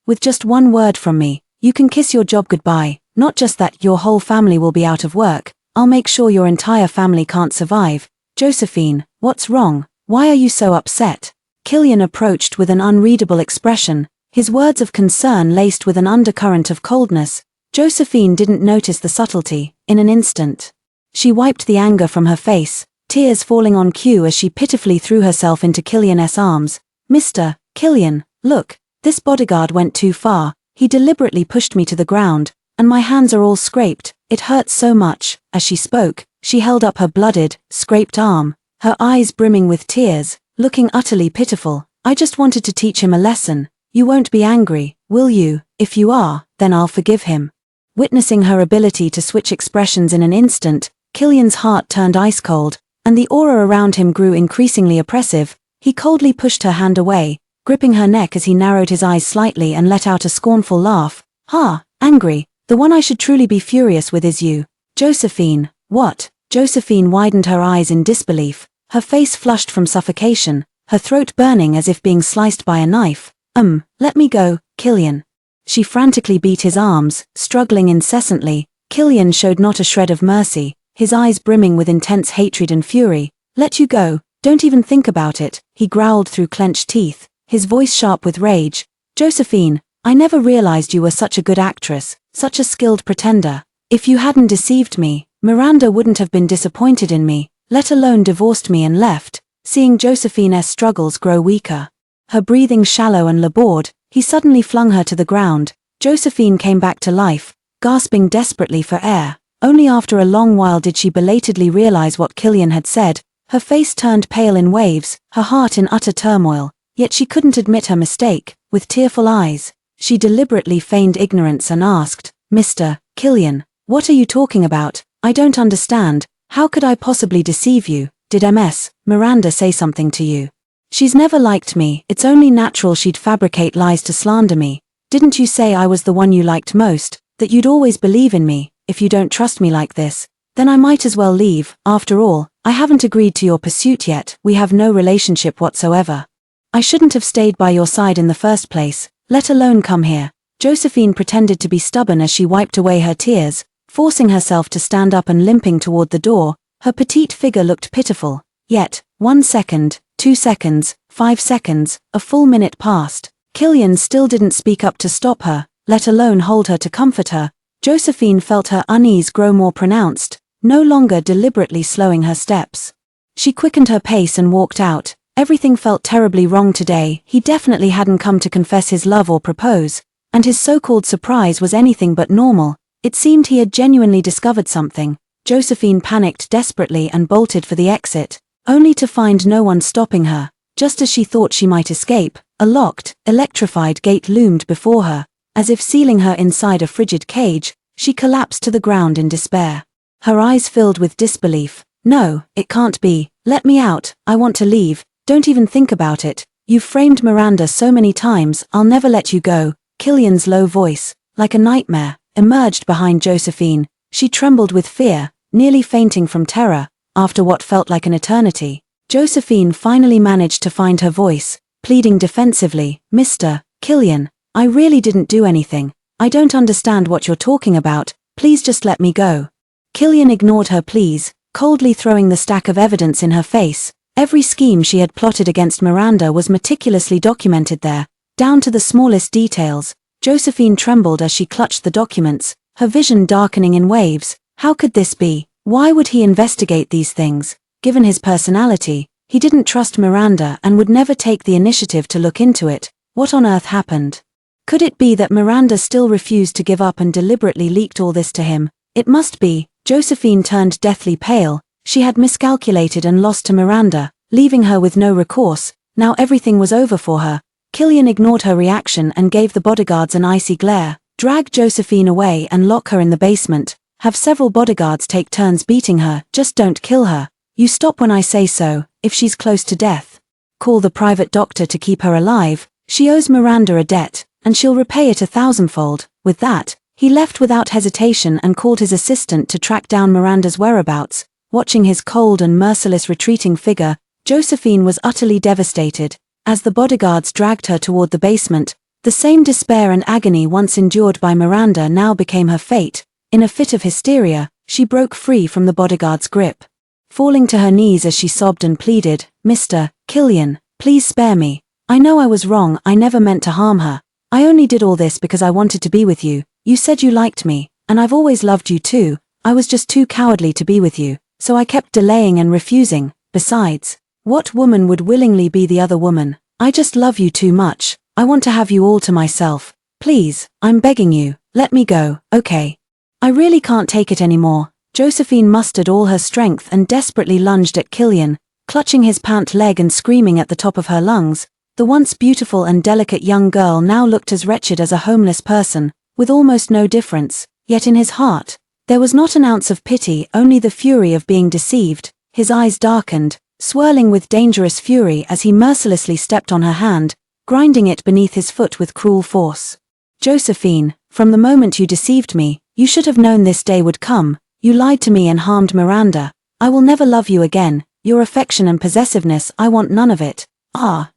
With just one word from me, you can kiss your job goodbye. Not just that, your whole family will be out of work. I'll make sure your entire family can't survive." "Josephine, what's wrong? Why are you so upset?" Killian approached with an unreadable expression, his words of concern laced with an undercurrent of coldness. Josephine didn't notice the subtlety. In an instant, she wiped the anger from her face, tears falling on cue as she pitifully threw herself into Killian's arms. "Mr. Killian, look, this bodyguard went too far. He deliberately pushed me to the ground, and my hands are all scraped. It hurts so much." As she spoke, she held up her blooded, scraped arm, her eyes brimming with tears, looking utterly pitiful. "I just wanted to teach him a lesson. You won't be angry, will you? If you are, then I'll forgive him." Witnessing her ability to switch expressions in an instant, Killian's heart turned ice cold, and the aura around him grew increasingly oppressive. He coldly pushed her hand away, gripping her neck as he narrowed his eyes slightly and let out a scornful laugh. "Ha, angry? The one I should truly be furious with is you. Josephine." "What?" Josephine widened her eyes in disbelief, her face flushed from suffocation, her throat burning as if being sliced by a knife. Let me go, Killian." She frantically beat his arms, struggling incessantly. Killian showed not a shred of mercy, his eyes brimming with intense hatred and fury. "Let you go? Don't even think about it," he growled through clenched teeth, his voice sharp with rage. "Josephine, I never realized you were such a good actress, such a skilled pretender. If you hadn't deceived me, Miranda wouldn't have been disappointed in me, let alone divorced me and left." Seeing Josephine's struggles grow weaker, her breathing shallow and labored, he suddenly flung her to the ground. Josephine came back to life, gasping desperately for air. Only after a long while did she belatedly realize what Killian had said. Her face turned pale in waves, her heart in utter turmoil, yet she couldn't admit her mistake. With tearful eyes, she deliberately feigned ignorance and asked, "Mr. Killian, what are you talking about? I don't understand. How could I possibly deceive you? Did Ms. Miranda say something to you? She's never liked me. It's only natural she'd fabricate lies to slander me. Didn't you say I was the one you liked most, that you'd always believe in me? If you don't trust me like this, then I might as well leave. After all, I haven't agreed to your pursuit yet. We have no relationship whatsoever. I shouldn't have stayed by your side in the first place, let alone come here." Josephine pretended to be stubborn as she wiped away her tears, forcing herself to stand up and limping toward the door. Her petite figure looked pitiful. Yet, 1 second, 2 seconds, 5 seconds, a full minute passed. Killian still didn't speak up to stop her, let alone hold her to comfort her. Josephine felt her unease grow more pronounced, no longer deliberately slowing her steps. She quickened her pace and walked out. Everything felt terribly wrong today. He definitely hadn't come to confess his love or propose, and his so-called surprise was anything but normal. It seemed he had genuinely discovered something. Josephine panicked desperately and bolted for the exit, only to find no one stopping her. Just as she thought she might escape, a locked, electrified gate loomed before her. As if sealing her inside a frigid cage, she collapsed to the ground in despair. Her eyes filled with disbelief. "No, it can't be. Let me out. I want to leave. Don't even think about it. You've framed Miranda so many times. I'll never let you go." Killian's low voice, like a nightmare, emerged behind Josephine. She trembled with fear, nearly fainting from terror. After what felt like an eternity, Josephine finally managed to find her voice, pleading defensively, "Mr. Killian, I really didn't do anything. I don't understand what you're talking about. Please just let me go." Killian ignored her pleas, coldly throwing the stack of evidence in her face. Every scheme she had plotted against Miranda was meticulously documented there, down to the smallest details. Josephine trembled as she clutched the documents, her vision darkening in waves. How could this be? Why would he investigate these things? Given his personality, he didn't trust Miranda and would never take the initiative to look into it. What on earth happened? Could it be that Miranda still refused to give up and deliberately leaked all this to him? It must be. Josephine turned deathly pale. She had miscalculated and lost to Miranda, leaving her with no recourse. Now everything was over for her. Killian ignored her reaction and gave the bodyguards an icy glare. "Drag Josephine away and lock her in the basement. Have several bodyguards take turns beating her. Just don't kill her. You stop when I say so. If she's close to death, call the private doctor to keep her alive. She owes Miranda a debt, and she'll repay it 1,000-fold. With that, he left without hesitation and called his assistant to track down Miranda's whereabouts. Watching his cold and merciless retreating figure, Josephine was utterly devastated. As the bodyguards dragged her toward the basement, the same despair and agony once endured by Miranda now became her fate. In a fit of hysteria, she broke free from the bodyguard's grip, falling to her knees as she sobbed and pleaded, "Mr. Killian, please spare me. I know I was wrong. I never meant to harm her. I only did all this because I wanted to be with you. You said you liked me, and I've always loved you too. I was just too cowardly to be with you, so I kept delaying and refusing. Besides, what woman would willingly be the other woman? I just love you too much. I want to have you all to myself. Please, I'm begging you, let me go, okay? I really can't take it anymore." Josephine mustered all her strength and desperately lunged at Killian, clutching his pant leg and screaming at the top of her lungs. The once beautiful and delicate young girl now looked as wretched as a homeless person, with almost no difference. Yet in his heart, there was not an ounce of pity, only the fury of being deceived. His eyes darkened, swirling with dangerous fury as he mercilessly stepped on her hand, grinding it beneath his foot with cruel force. "Josephine, from the moment you deceived me, you should have known this day would come. You lied to me and harmed Miranda. I will never love you again. Your affection and possessiveness, I want none of it."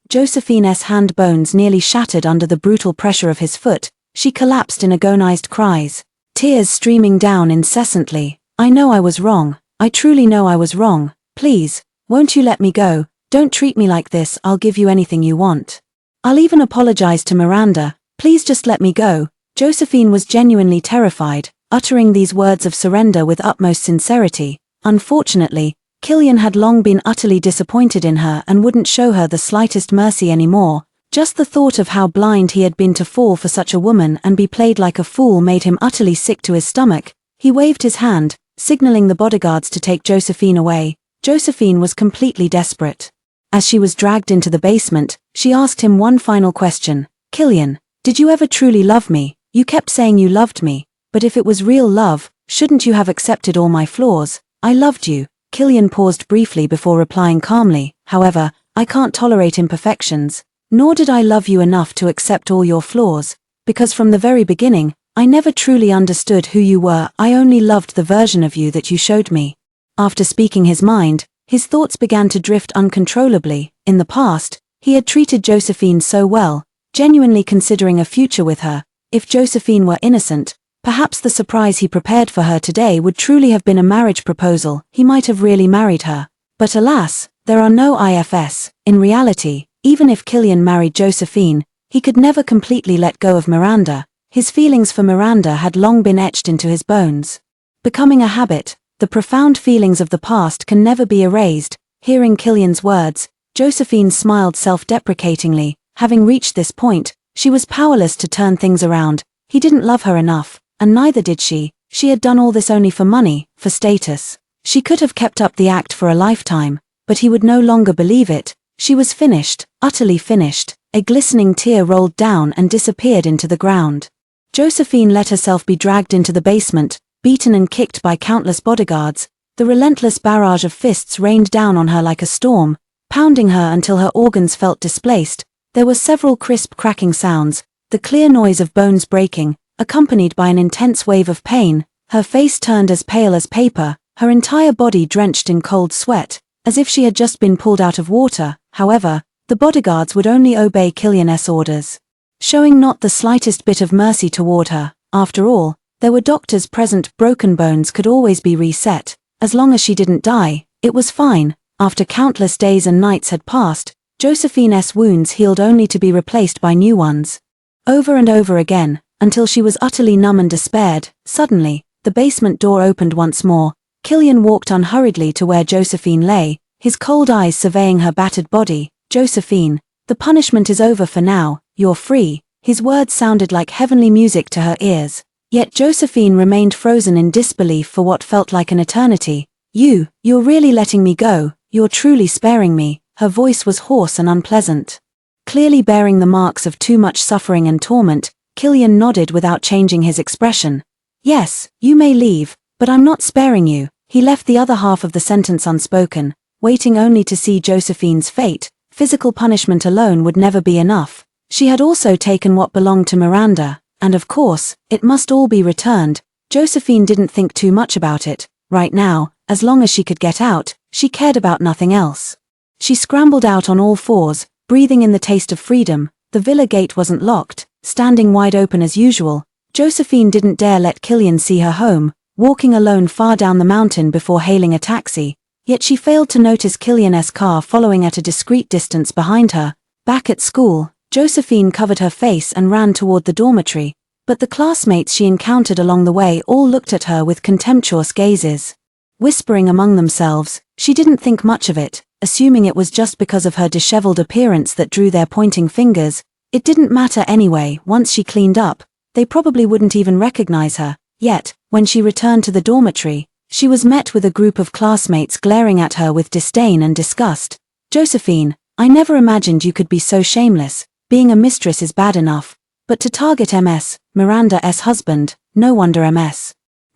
Josephine's hand bones nearly shattered under the brutal pressure of his foot. She collapsed in agonized cries, tears streaming down incessantly. "I know I was wrong. I truly know I was wrong. Please, won't you let me go? Don't treat me like this. I'll give you anything you want. I'll even apologize to Miranda. Please just let me go." Josephine was genuinely terrified, uttering these words of surrender with utmost sincerity. Unfortunately, Killian had long been utterly disappointed in her and wouldn't show her the slightest mercy anymore. Just the thought of how blind he had been to fall for such a woman and be played like a fool made him utterly sick to his stomach. He waved his hand, signaling the bodyguards to take Josephine away. Josephine was completely desperate. As she was dragged into the basement, she asked him one final question. Killian, did you ever truly love me? You kept saying you loved me, but if it was real love, shouldn't you have accepted all my flaws? I loved you. Killian paused briefly before replying calmly. However, I can't tolerate imperfections. Nor did I love you enough to accept all your flaws, because from the very beginning, I never truly understood who you were. I only loved the version of you that you showed me. After speaking his mind, his thoughts began to drift uncontrollably. In the past, he had treated Josephine so well, genuinely considering a future with her. If Josephine were innocent, perhaps the surprise he prepared for her today would truly have been a marriage proposal. He might have really married her. But alas, there are no IFS. In reality, even if Killian married Josephine, he could never completely let go of Miranda. His feelings for Miranda had long been etched into his bones. Becoming a habit, the profound feelings of the past can never be erased. Hearing Killian's words, Josephine smiled self-deprecatingly. Having reached this point, she was powerless to turn things around. He didn't love her enough, and neither did she. She had done all this only for money, for status. She could have kept up the act for a lifetime, but he would no longer believe it. She was finished, utterly finished. A glistening tear rolled down and disappeared into the ground. Josephine let herself be dragged into the basement, beaten and kicked by countless bodyguards. The relentless barrage of fists rained down on her like a storm, pounding her until her organs felt displaced. There were several crisp cracking sounds, the clear noise of bones breaking, accompanied by an intense wave of pain. Her face turned as pale as paper, her entire body drenched in cold sweat, as if she had just been pulled out of water. However, the bodyguards would only obey Killian's orders, showing not the slightest bit of mercy toward her. After all, there were doctors present. Broken bones could always be reset. As long as she didn't die, it was fine. After countless days and nights had passed, Josephine's wounds healed only to be replaced by new ones. Over and over again, until she was utterly numb and despaired. Suddenly, the basement door opened once more. Killian walked unhurriedly to where Josephine lay, his cold eyes surveying her battered body. Josephine, the punishment is over for now, you're free. His words sounded like heavenly music to her ears. Yet Josephine remained frozen in disbelief for what felt like an eternity. You're really letting me go, you're truly sparing me. Her voice was hoarse and unpleasant. Clearly bearing the marks of too much suffering and torment, Killian nodded without changing his expression. Yes, you may leave, but I'm not sparing you. He left the other half of the sentence unspoken, waiting only to see Josephine's fate. Physical punishment alone would never be enough. She had also taken what belonged to Miranda, and of course, it must all be returned. Josephine didn't think too much about it. Right now, as long as she could get out, she cared about nothing else. She scrambled out on all fours, breathing in the taste of freedom. The villa gate wasn't locked, standing wide open as usual. Josephine didn't dare let Killian see her home, walking alone far down the mountain before hailing a taxi. Yet she failed to notice Killian's car following at a discreet distance behind her. Back at school, Josephine covered her face and ran toward the dormitory, but the classmates she encountered along the way all looked at her with contemptuous gazes. Whispering among themselves, she didn't think much of it, assuming it was just because of her disheveled appearance that drew their pointing fingers. It didn't matter anyway. Once she cleaned up, they probably wouldn't even recognize her. Yet, when she returned to the dormitory, she was met with a group of classmates glaring at her with disdain and disgust. Josephine, I never imagined you could be so shameless. Being a mistress is bad enough, but to target Miranda's husband, no wonder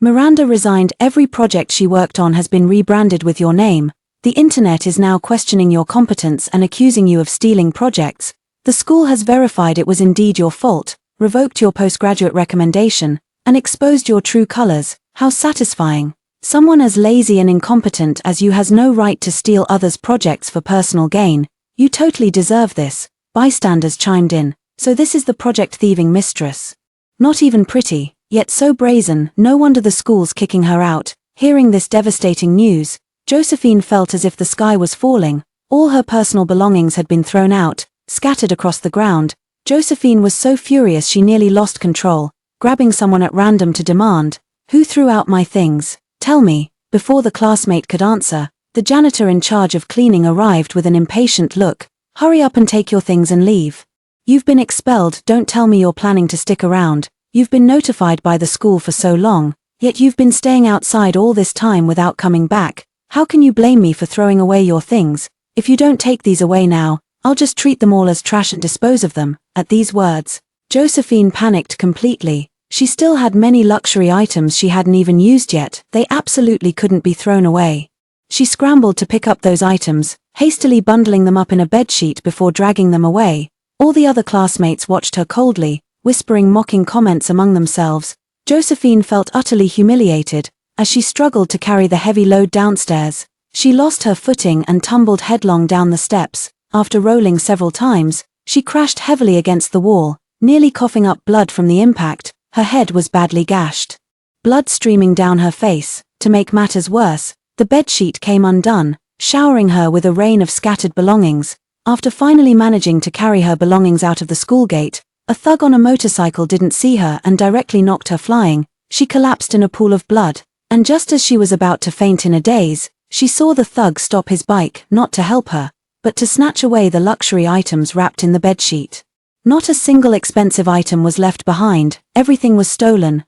Miranda resigned. Every project she worked on has been rebranded with your name. The internet is now questioning your competence and accusing you of stealing projects. The school has verified it was indeed your fault, revoked your postgraduate recommendation, and exposed your true colors. How satisfying. Someone as lazy and incompetent as you has no right to steal others' projects for personal gain. You totally deserve this. Bystanders chimed in. So this is the project-thieving mistress. Not even pretty, yet so brazen. No wonder the school's kicking her out. Hearing this devastating news, Josephine felt as if the sky was falling. All her personal belongings had been thrown out, scattered across the ground. Josephine was so furious she nearly lost control, grabbing someone at random to demand, "Who threw out my things? Tell me." Before the classmate could answer, the janitor in charge of cleaning arrived with an impatient look. "Hurry up and take your things and leave. You've been expelled. Don't tell me you're planning to stick around. You've been notified by the school for so long. Yet you've been staying outside all this time without coming back. How can you blame me for throwing away your things? If you don't take these away now, I'll just treat them all as trash and dispose of them." At these words, Josephine panicked completely. She still had many luxury items she hadn't even used yet. They absolutely couldn't be thrown away. She scrambled to pick up those items, hastily bundling them up in a bedsheet before dragging them away. All the other classmates watched her coldly, whispering mocking comments among themselves. Josephine felt utterly humiliated as she struggled to carry the heavy load downstairs. She lost her footing and tumbled headlong down the steps. After rolling several times, she crashed heavily against the wall, nearly coughing up blood from the impact. Her head was badly gashed, blood streaming down her face. To make matters worse, the bedsheet came undone, showering her with a rain of scattered belongings. After finally managing to carry her belongings out of the school gate, a thug on a motorcycle didn't see her and directly knocked her flying. She collapsed in a pool of blood, and just as she was about to faint in a daze, she saw the thug stop his bike, not to help her, but to snatch away the luxury items wrapped in the bedsheet. Not a single expensive item was left behind. Everything was stolen.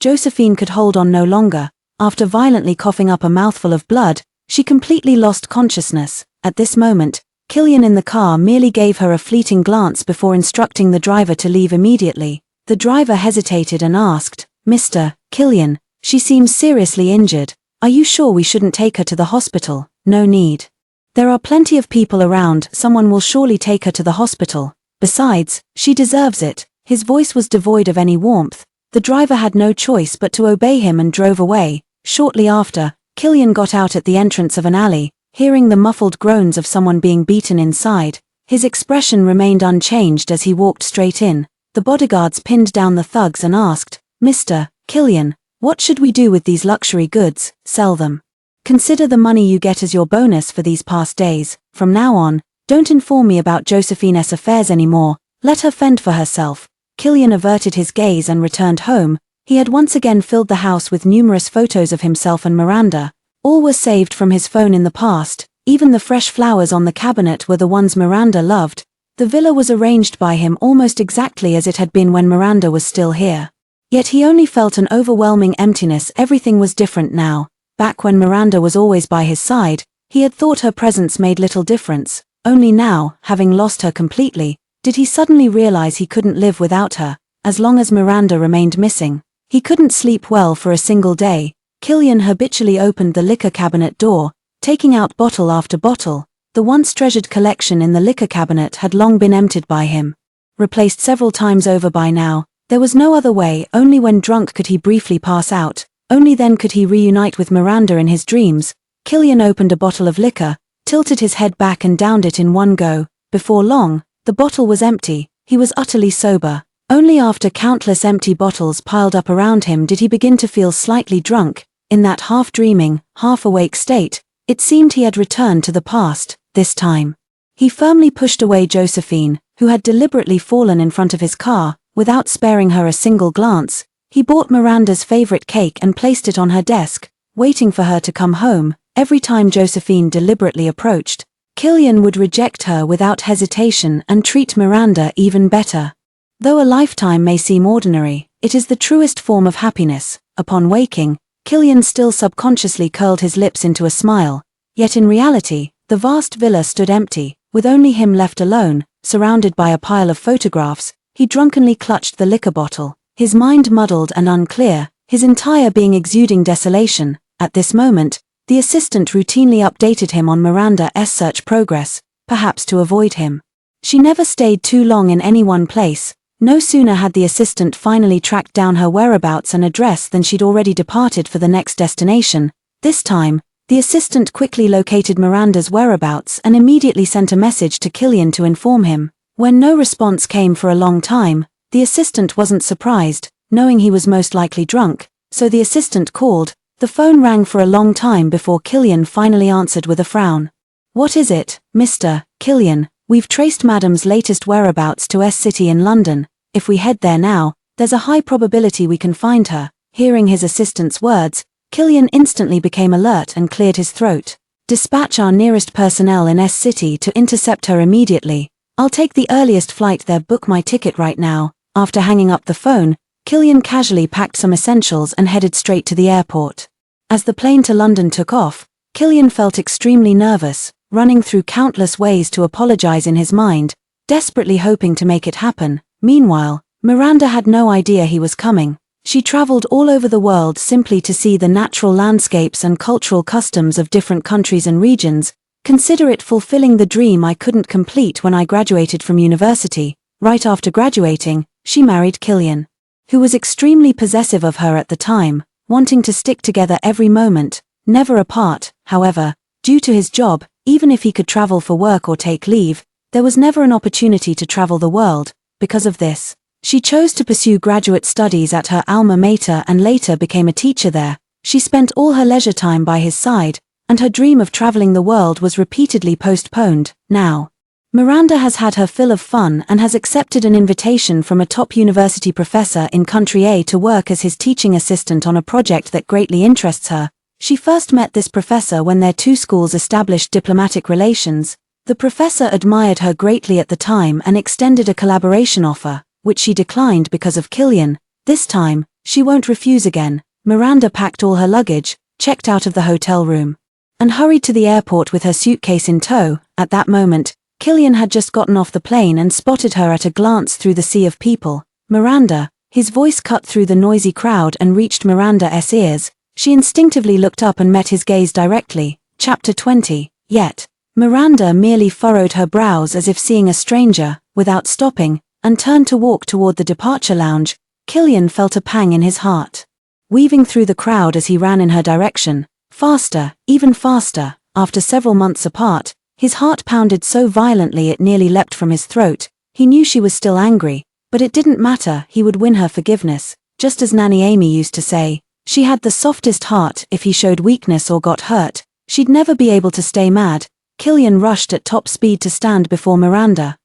Josephine could hold on no longer. After violently coughing up a mouthful of blood, she completely lost consciousness. At this moment, Killian in the car merely gave her a fleeting glance before instructing the driver to leave immediately. The driver hesitated and asked, "Mr. Killian, she seems seriously injured. Are you sure we shouldn't take her to the hospital?" "No need. There are plenty of people around. Someone will surely take her to the hospital. Besides, she deserves it." His voice was devoid of any warmth. The driver had no choice but to obey him and drove away. Shortly after, Killian got out at the entrance of an alley, hearing the muffled groans of someone being beaten inside. His expression remained unchanged as he walked straight in. The bodyguards pinned down the thugs and asked, "Mr. Killian, what should we do with these luxury goods?" "Sell them. Consider the money you get as your bonus for these past days. From now on, don't inform me about Josephine's affairs anymore. Let her fend for herself." Killian averted his gaze and returned home. He had once again filled the house with numerous photos of himself and Miranda. All were saved from his phone in the past. Even the fresh flowers on the cabinet were the ones Miranda loved. The villa was arranged by him almost exactly as it had been when Miranda was still here. Yet he only felt an overwhelming emptiness. Everything was different now. Back when Miranda was always by his side, he had thought her presence made little difference. Only now, having lost her completely, did he suddenly realize he couldn't live without her. As long as Miranda remained missing, he couldn't sleep well for a single day. Killian habitually opened the liquor cabinet door, taking out bottle after bottle. The once treasured collection in the liquor cabinet had long been emptied by him. Replaced several times over by now, there was no other way. Only when drunk could he briefly pass out. Only then could he reunite with Miranda in his dreams. Killian opened a bottle of liquor, tilted his head back and downed it in one go. Before long, the bottle was empty. He was utterly sober. Only after countless empty bottles piled up around him did he begin to feel slightly drunk. In that half-dreaming, half-awake state, it seemed he had returned to the past. This time, he firmly pushed away Josephine, who had deliberately fallen in front of his car. Without sparing her a single glance, he bought Miranda's favorite cake and placed it on her desk, waiting for her to come home. Every time Josephine deliberately approached, Killian would reject her without hesitation and treat Miranda even better. Though a lifetime may seem ordinary, it is the truest form of happiness. Upon waking, Killian still subconsciously curled his lips into a smile. Yet in reality, the vast villa stood empty, with only him left alone, surrounded by a pile of photographs. He drunkenly clutched the liquor bottle, his mind muddled and unclear, his entire being exuding desolation. At this moment, the assistant routinely updated him on Miranda's search progress, perhaps to avoid him. She never stayed too long in any one place. No sooner had the assistant finally tracked down her whereabouts and address than she'd already departed for the next destination. This time, the assistant quickly located Miranda's whereabouts and immediately sent a message to Killian to inform him. When no response came for a long time, the assistant wasn't surprised, knowing he was most likely drunk, so the assistant called. The phone rang for a long time before Killian finally answered with a frown. "What is it, Mr. Killian? We've traced Madam's latest whereabouts to S-City in London. If we head there now, there's a high probability we can find her." Hearing his assistant's words, Killian instantly became alert and cleared his throat. "Dispatch our nearest personnel in S-City to intercept her immediately. I'll take the earliest flight there. Book my ticket right now." After hanging up the phone, Killian casually packed some essentials and headed straight to the airport. As the plane to London took off, Killian felt extremely nervous, running through countless ways to apologize in his mind, desperately hoping to make it happen. Meanwhile, Miranda had no idea he was coming. She traveled all over the world simply to see the natural landscapes and cultural customs of different countries and regions. Consider it fulfilling the dream I couldn't complete when I graduated from university. Right after graduating, she married Killian, who was extremely possessive of her at the time, wanting to stick together every moment, never apart. However, due to his job, even if he could travel for work or take leave, there was never an opportunity to travel the world. Because of this, she chose to pursue graduate studies at her alma mater and later became a teacher there. She spent all her leisure time by his side, and her dream of traveling the world was repeatedly postponed. Now, Miranda has had her fill of fun and has accepted an invitation from a top university professor in country A to work as his teaching assistant on a project that greatly interests her. She first met this professor when their two schools established diplomatic relations. The professor admired her greatly at the time and extended a collaboration offer, which she declined because of Killian. This time, she won't refuse again. Miranda packed all her luggage, checked out of the hotel room, and hurried to the airport with her suitcase in tow. At that moment, Killian had just gotten off the plane and spotted her at a glance through the sea of people. Miranda, his voice cut through the noisy crowd and reached Miranda's ears. She instinctively looked up and met his gaze directly. Chapter 20. Yet, Miranda merely furrowed her brows as if seeing a stranger, without stopping, and turned to walk toward the departure lounge. Killian felt a pang in his heart, weaving through the crowd as he ran in her direction. Faster, even faster. After several months apart, his heart pounded so violently it nearly leapt from his throat. He knew she was still angry, but it didn't matter, he would win her forgiveness. Just as Nanny Amy used to say, she had the softest heart. If he showed weakness or got hurt, she'd never be able to stay mad. Killian rushed at top speed to stand before Miranda,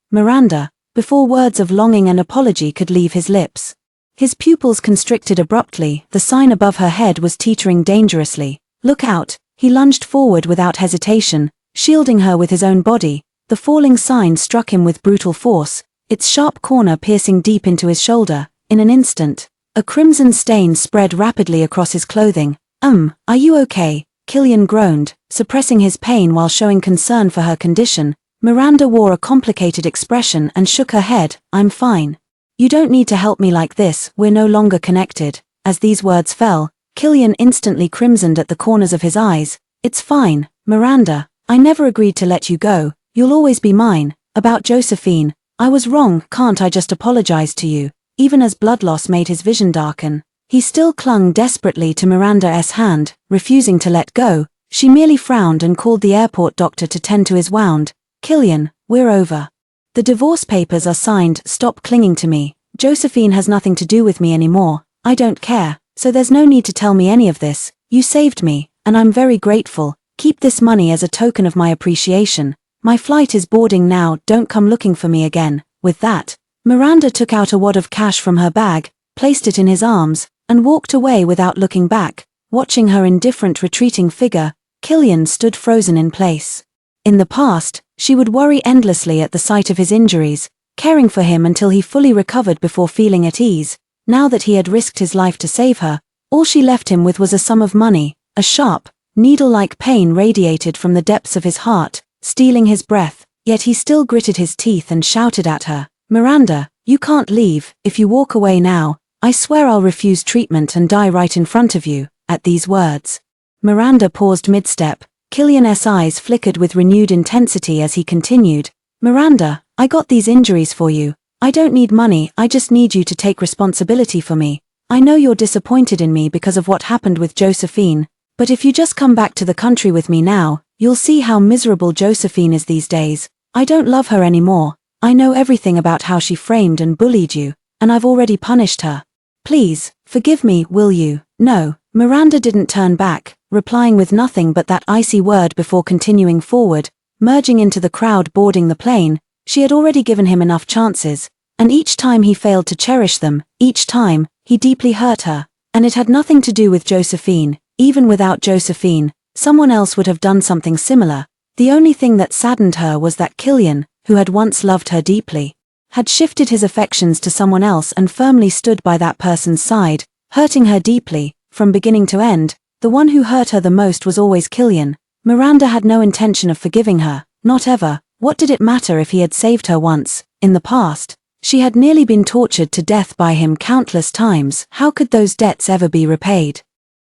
before words of longing and apology could leave his lips. His pupils constricted abruptly, the sign above her head was teetering dangerously. Look out! He lunged forward without hesitation, shielding her with his own body. The falling sign struck him with brutal force, its sharp corner piercing deep into his shoulder. In an instant, a crimson stain spread rapidly across his clothing. Are you okay? Killian groaned, suppressing his pain while showing concern for her condition. Miranda wore a complicated expression and shook her head. I'm fine. You don't need to help me like this, we're no longer connected. As these words fell, Killian instantly crimsoned at the corners of his eyes. It's fine, Miranda. I never agreed to let you go. You'll always be mine. About Josephine, I was wrong. Can't I just apologize to you? Even as blood loss made his vision darken, he still clung desperately to Miranda's hand, refusing to let go. She merely frowned and called the airport doctor to tend to his wound. Killian, we're over. The divorce papers are signed. Stop clinging to me. Josephine has nothing to do with me anymore. I don't care, so there's no need to tell me any of this. You saved me, and I'm very grateful. Keep this money as a token of my appreciation. My flight is boarding now, don't come looking for me again. With that, Miranda took out a wad of cash from her bag, placed it in his arms, and walked away without looking back. Watching her indifferent retreating figure, Killian stood frozen in place. In the past, she would worry endlessly at the sight of his injuries, caring for him until he fully recovered before feeling at ease. Now that he had risked his life to save her, all she left him with was a sum of money. A sharp, needle-like pain radiated from the depths of his heart, stealing his breath, yet he still gritted his teeth and shouted at her. Miranda, you can't leave. If you walk away now, I swear I'll refuse treatment and die right in front of you. At these words, Miranda paused mid-step. Killian's eyes flickered with renewed intensity as he continued. Miranda, I got these injuries for you. I don't need money, I just need you to take responsibility for me. I know you're disappointed in me because of what happened with Josephine, but if you just come back to the country with me now, you'll see how miserable Josephine is these days. I don't love her anymore. I know everything about how she framed and bullied you, and I've already punished her. Please, forgive me, will you? No. Miranda didn't turn back, replying with nothing but that icy word before continuing forward, merging into the crowd boarding the plane. She had already given him enough chances, and each time he failed to cherish them, each time, he deeply hurt her. And it had nothing to do with Josephine. Even without Josephine, someone else would have done something similar. The only thing that saddened her was that Killian, who had once loved her deeply, had shifted his affections to someone else and firmly stood by that person's side, hurting her deeply, from beginning to end. The one who hurt her the most was always Killian. Miranda had no intention of forgiving her, not ever. What did it matter if he had saved her once, in the past? She had nearly been tortured to death by him countless times. How could those debts ever be repaid?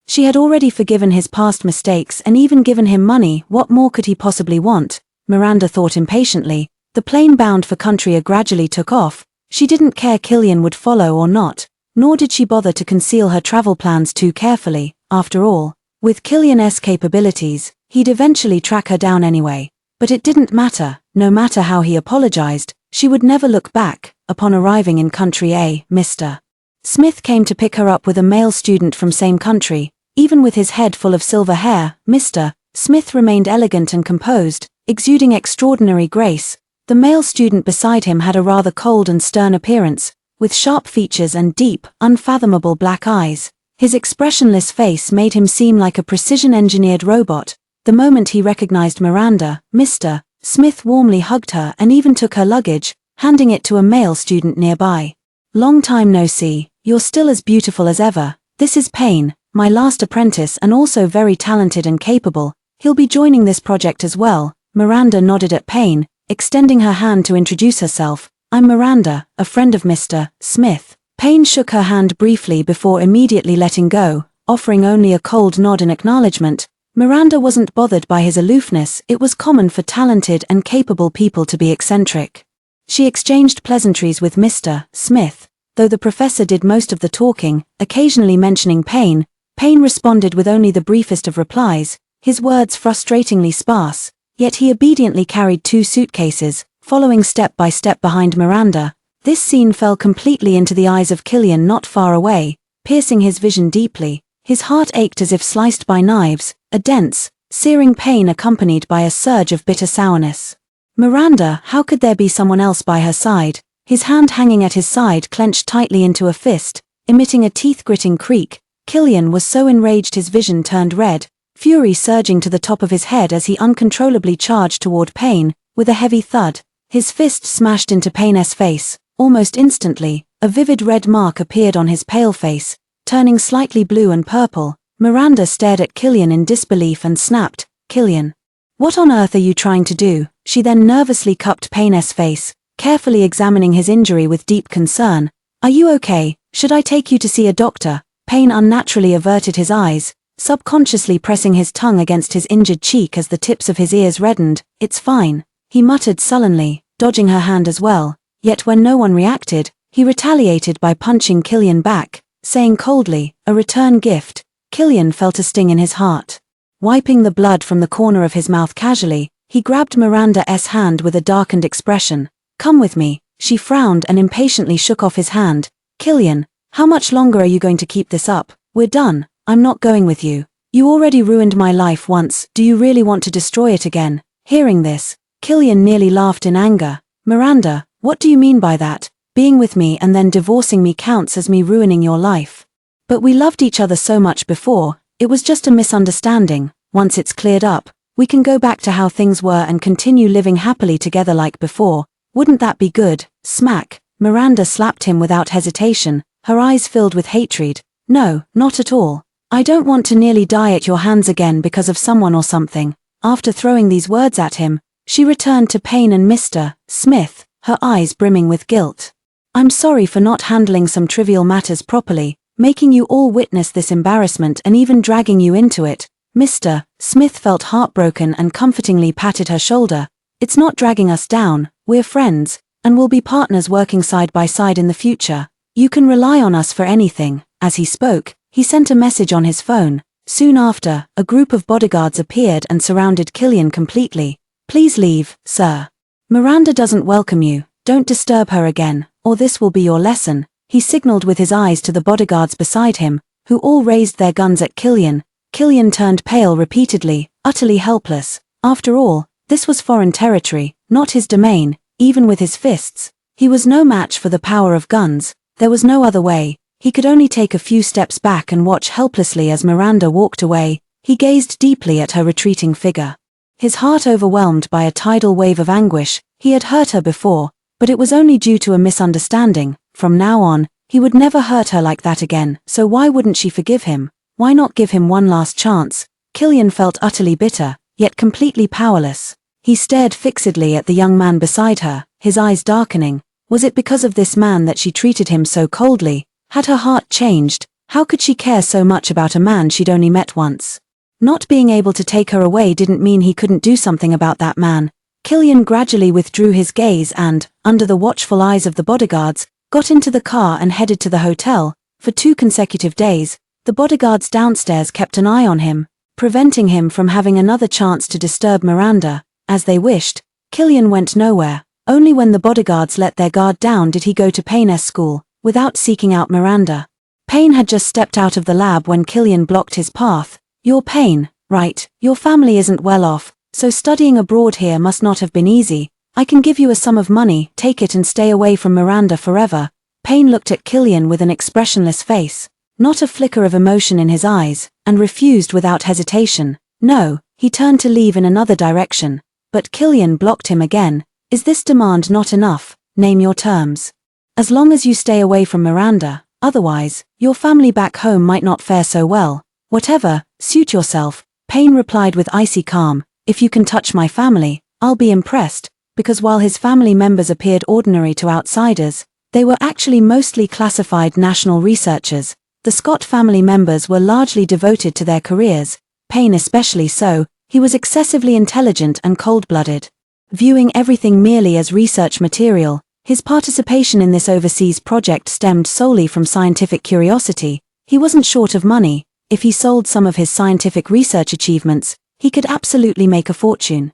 She had already forgiven his past mistakes and even given him money. What more could he possibly want? Miranda thought impatiently. The plane bound for Country gradually took off. She didn't care Killian would follow or not, nor did she bother to conceal her travel plans too carefully. After all, with Killian's capabilities, he'd eventually track her down anyway. But it didn't matter. No matter how he apologized, she would never look back. Upon arriving in Country A, Mr. Smith came to pick her up with a male student from same country. Even with his head full of silver hair, Mr. Smith remained elegant and composed, exuding extraordinary grace. The male student beside him had a rather cold and stern appearance, with sharp features and deep, unfathomable black eyes. His expressionless face made him seem like a precision-engineered robot. The moment he recognized Miranda, Mr. Smith warmly hugged her and even took her luggage, handing it to a male student nearby. "Long time no see, you're still as beautiful as ever. This is Payne, my last apprentice and also very talented and capable. He'll be joining this project as well." Miranda nodded at Payne, extending her hand to introduce herself. "I'm Miranda, a friend of Mr. Smith." Payne shook her hand briefly before immediately letting go, offering only a cold nod in acknowledgement. Miranda wasn't bothered by his aloofness. It was common for talented and capable people to be eccentric. She exchanged pleasantries with Mr. Smith, though the professor did most of the talking, occasionally mentioning Payne. Payne responded with only the briefest of replies, his words frustratingly sparse, yet he obediently carried 2 suitcases, following step by step behind Miranda. This scene fell completely into the eyes of Killian not far away, piercing his vision deeply. His heart ached as if sliced by knives, a dense, searing pain accompanied by a surge of bitter sourness. Miranda, how could there be someone else by her side? His hand hanging at his side clenched tightly into a fist, emitting a teeth-gritting creak. Killian was so enraged his vision turned red, fury surging to the top of his head as he uncontrollably charged toward Payne. With a heavy thud, his fist smashed into Payne's face. Almost instantly, a vivid red mark appeared on his pale face, turning slightly blue and purple. Miranda stared at Killian in disbelief and snapped, "Killian, what on earth are you trying to do?" She then nervously cupped Payne's face, carefully examining his injury with deep concern. "Are you okay? Should I take you to see a doctor?" Payne unnaturally averted his eyes, subconsciously pressing his tongue against his injured cheek as the tips of his ears reddened. "It's fine," he muttered sullenly, dodging her hand as well. Yet when no one reacted, he retaliated by punching Killian back, saying coldly, "A return gift." Killian felt a sting in his heart. Wiping the blood from the corner of his mouth casually, he grabbed Miranda's hand with a darkened expression. "Come with me." She frowned and impatiently shook off his hand. "Killian, how much longer are you going to keep this up? We're done. I'm not going with you. You already ruined my life once. Do you really want to destroy it again?" Hearing this, Killian nearly laughed in anger. "Miranda, what do you mean by that? Being with me and then divorcing me counts as me ruining your life. But we loved each other so much before. It was just a misunderstanding. Once it's cleared up, we can go back to how things were and continue living happily together like before. Wouldn't that be good?" Smack. Miranda slapped him without hesitation, her eyes filled with hatred. "No, not at all. I don't want to nearly die at your hands again because of someone or something." After throwing these words at him, she returned to Payne and Mr. Smith, her eyes brimming with guilt. "I'm sorry for not handling some trivial matters properly, making you all witness this embarrassment and even dragging you into it." Mr. Smith felt heartbroken and comfortingly patted her shoulder. "It's not dragging us down, we're friends, and we'll be partners working side by side in the future. You can rely on us for anything." As he spoke, he sent a message on his phone. Soon after, a group of bodyguards appeared and surrounded Killian completely. "Please leave, sir. Miranda doesn't welcome you. Don't disturb her again, or this will be your lesson." He signaled with his eyes to the bodyguards beside him, who all raised their guns at Killian. Killian turned pale repeatedly, utterly helpless. After all, this was foreign territory, not his domain. Even with his fists, he was no match for the power of guns. There was no other way. He could only take a few steps back and watch helplessly as Miranda walked away. He gazed deeply at her retreating figure, his heart overwhelmed by a tidal wave of anguish. He had hurt her before, But it was only due to a misunderstanding. From now on, he would never hurt her like that again, so why wouldn't she forgive him? Why not give him one last chance? Killian felt utterly bitter, yet completely powerless. He stared fixedly at the young man beside her, his eyes darkening. Was it because of this man that she treated him so coldly? Had her heart changed? How could she care so much about a man she'd only met once? Not being able to take her away didn't mean he couldn't do something about that man. Killian gradually withdrew his gaze and, under the watchful eyes of the bodyguards, got into the car and headed to the hotel. For 2 consecutive days, the bodyguards downstairs kept an eye on him, preventing him from having another chance to disturb Miranda. As they wished, Killian went nowhere. Only when the bodyguards let their guard down did he go to Payne's school, without seeking out Miranda. Payne had just stepped out of the lab when Killian blocked his path. "You're Payne, right? Your family isn't well off, so studying abroad here must not have been easy. I can give you a sum of money, take it and stay away from Miranda forever." Payne looked at Killian with an expressionless face, not a flicker of emotion in his eyes, and refused without hesitation. No, he turned to leave in another direction, but Killian blocked him again. "Is this demand not enough? Name your terms. As long as you stay away from Miranda, otherwise, your family back home might not fare so well. Whatever, suit yourself." Payne replied with icy calm. "If you can touch my family, I'll be impressed." Because while his family members appeared ordinary to outsiders, they were actually mostly classified national researchers. The Scott family members were largely devoted to their careers, Payne especially so. He was excessively intelligent and cold-blooded. Viewing everything merely as research material, his participation in this overseas project stemmed solely from scientific curiosity. He wasn't short of money. If he sold some of his scientific research achievements, he could absolutely make a fortune.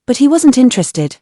But he wasn't interested.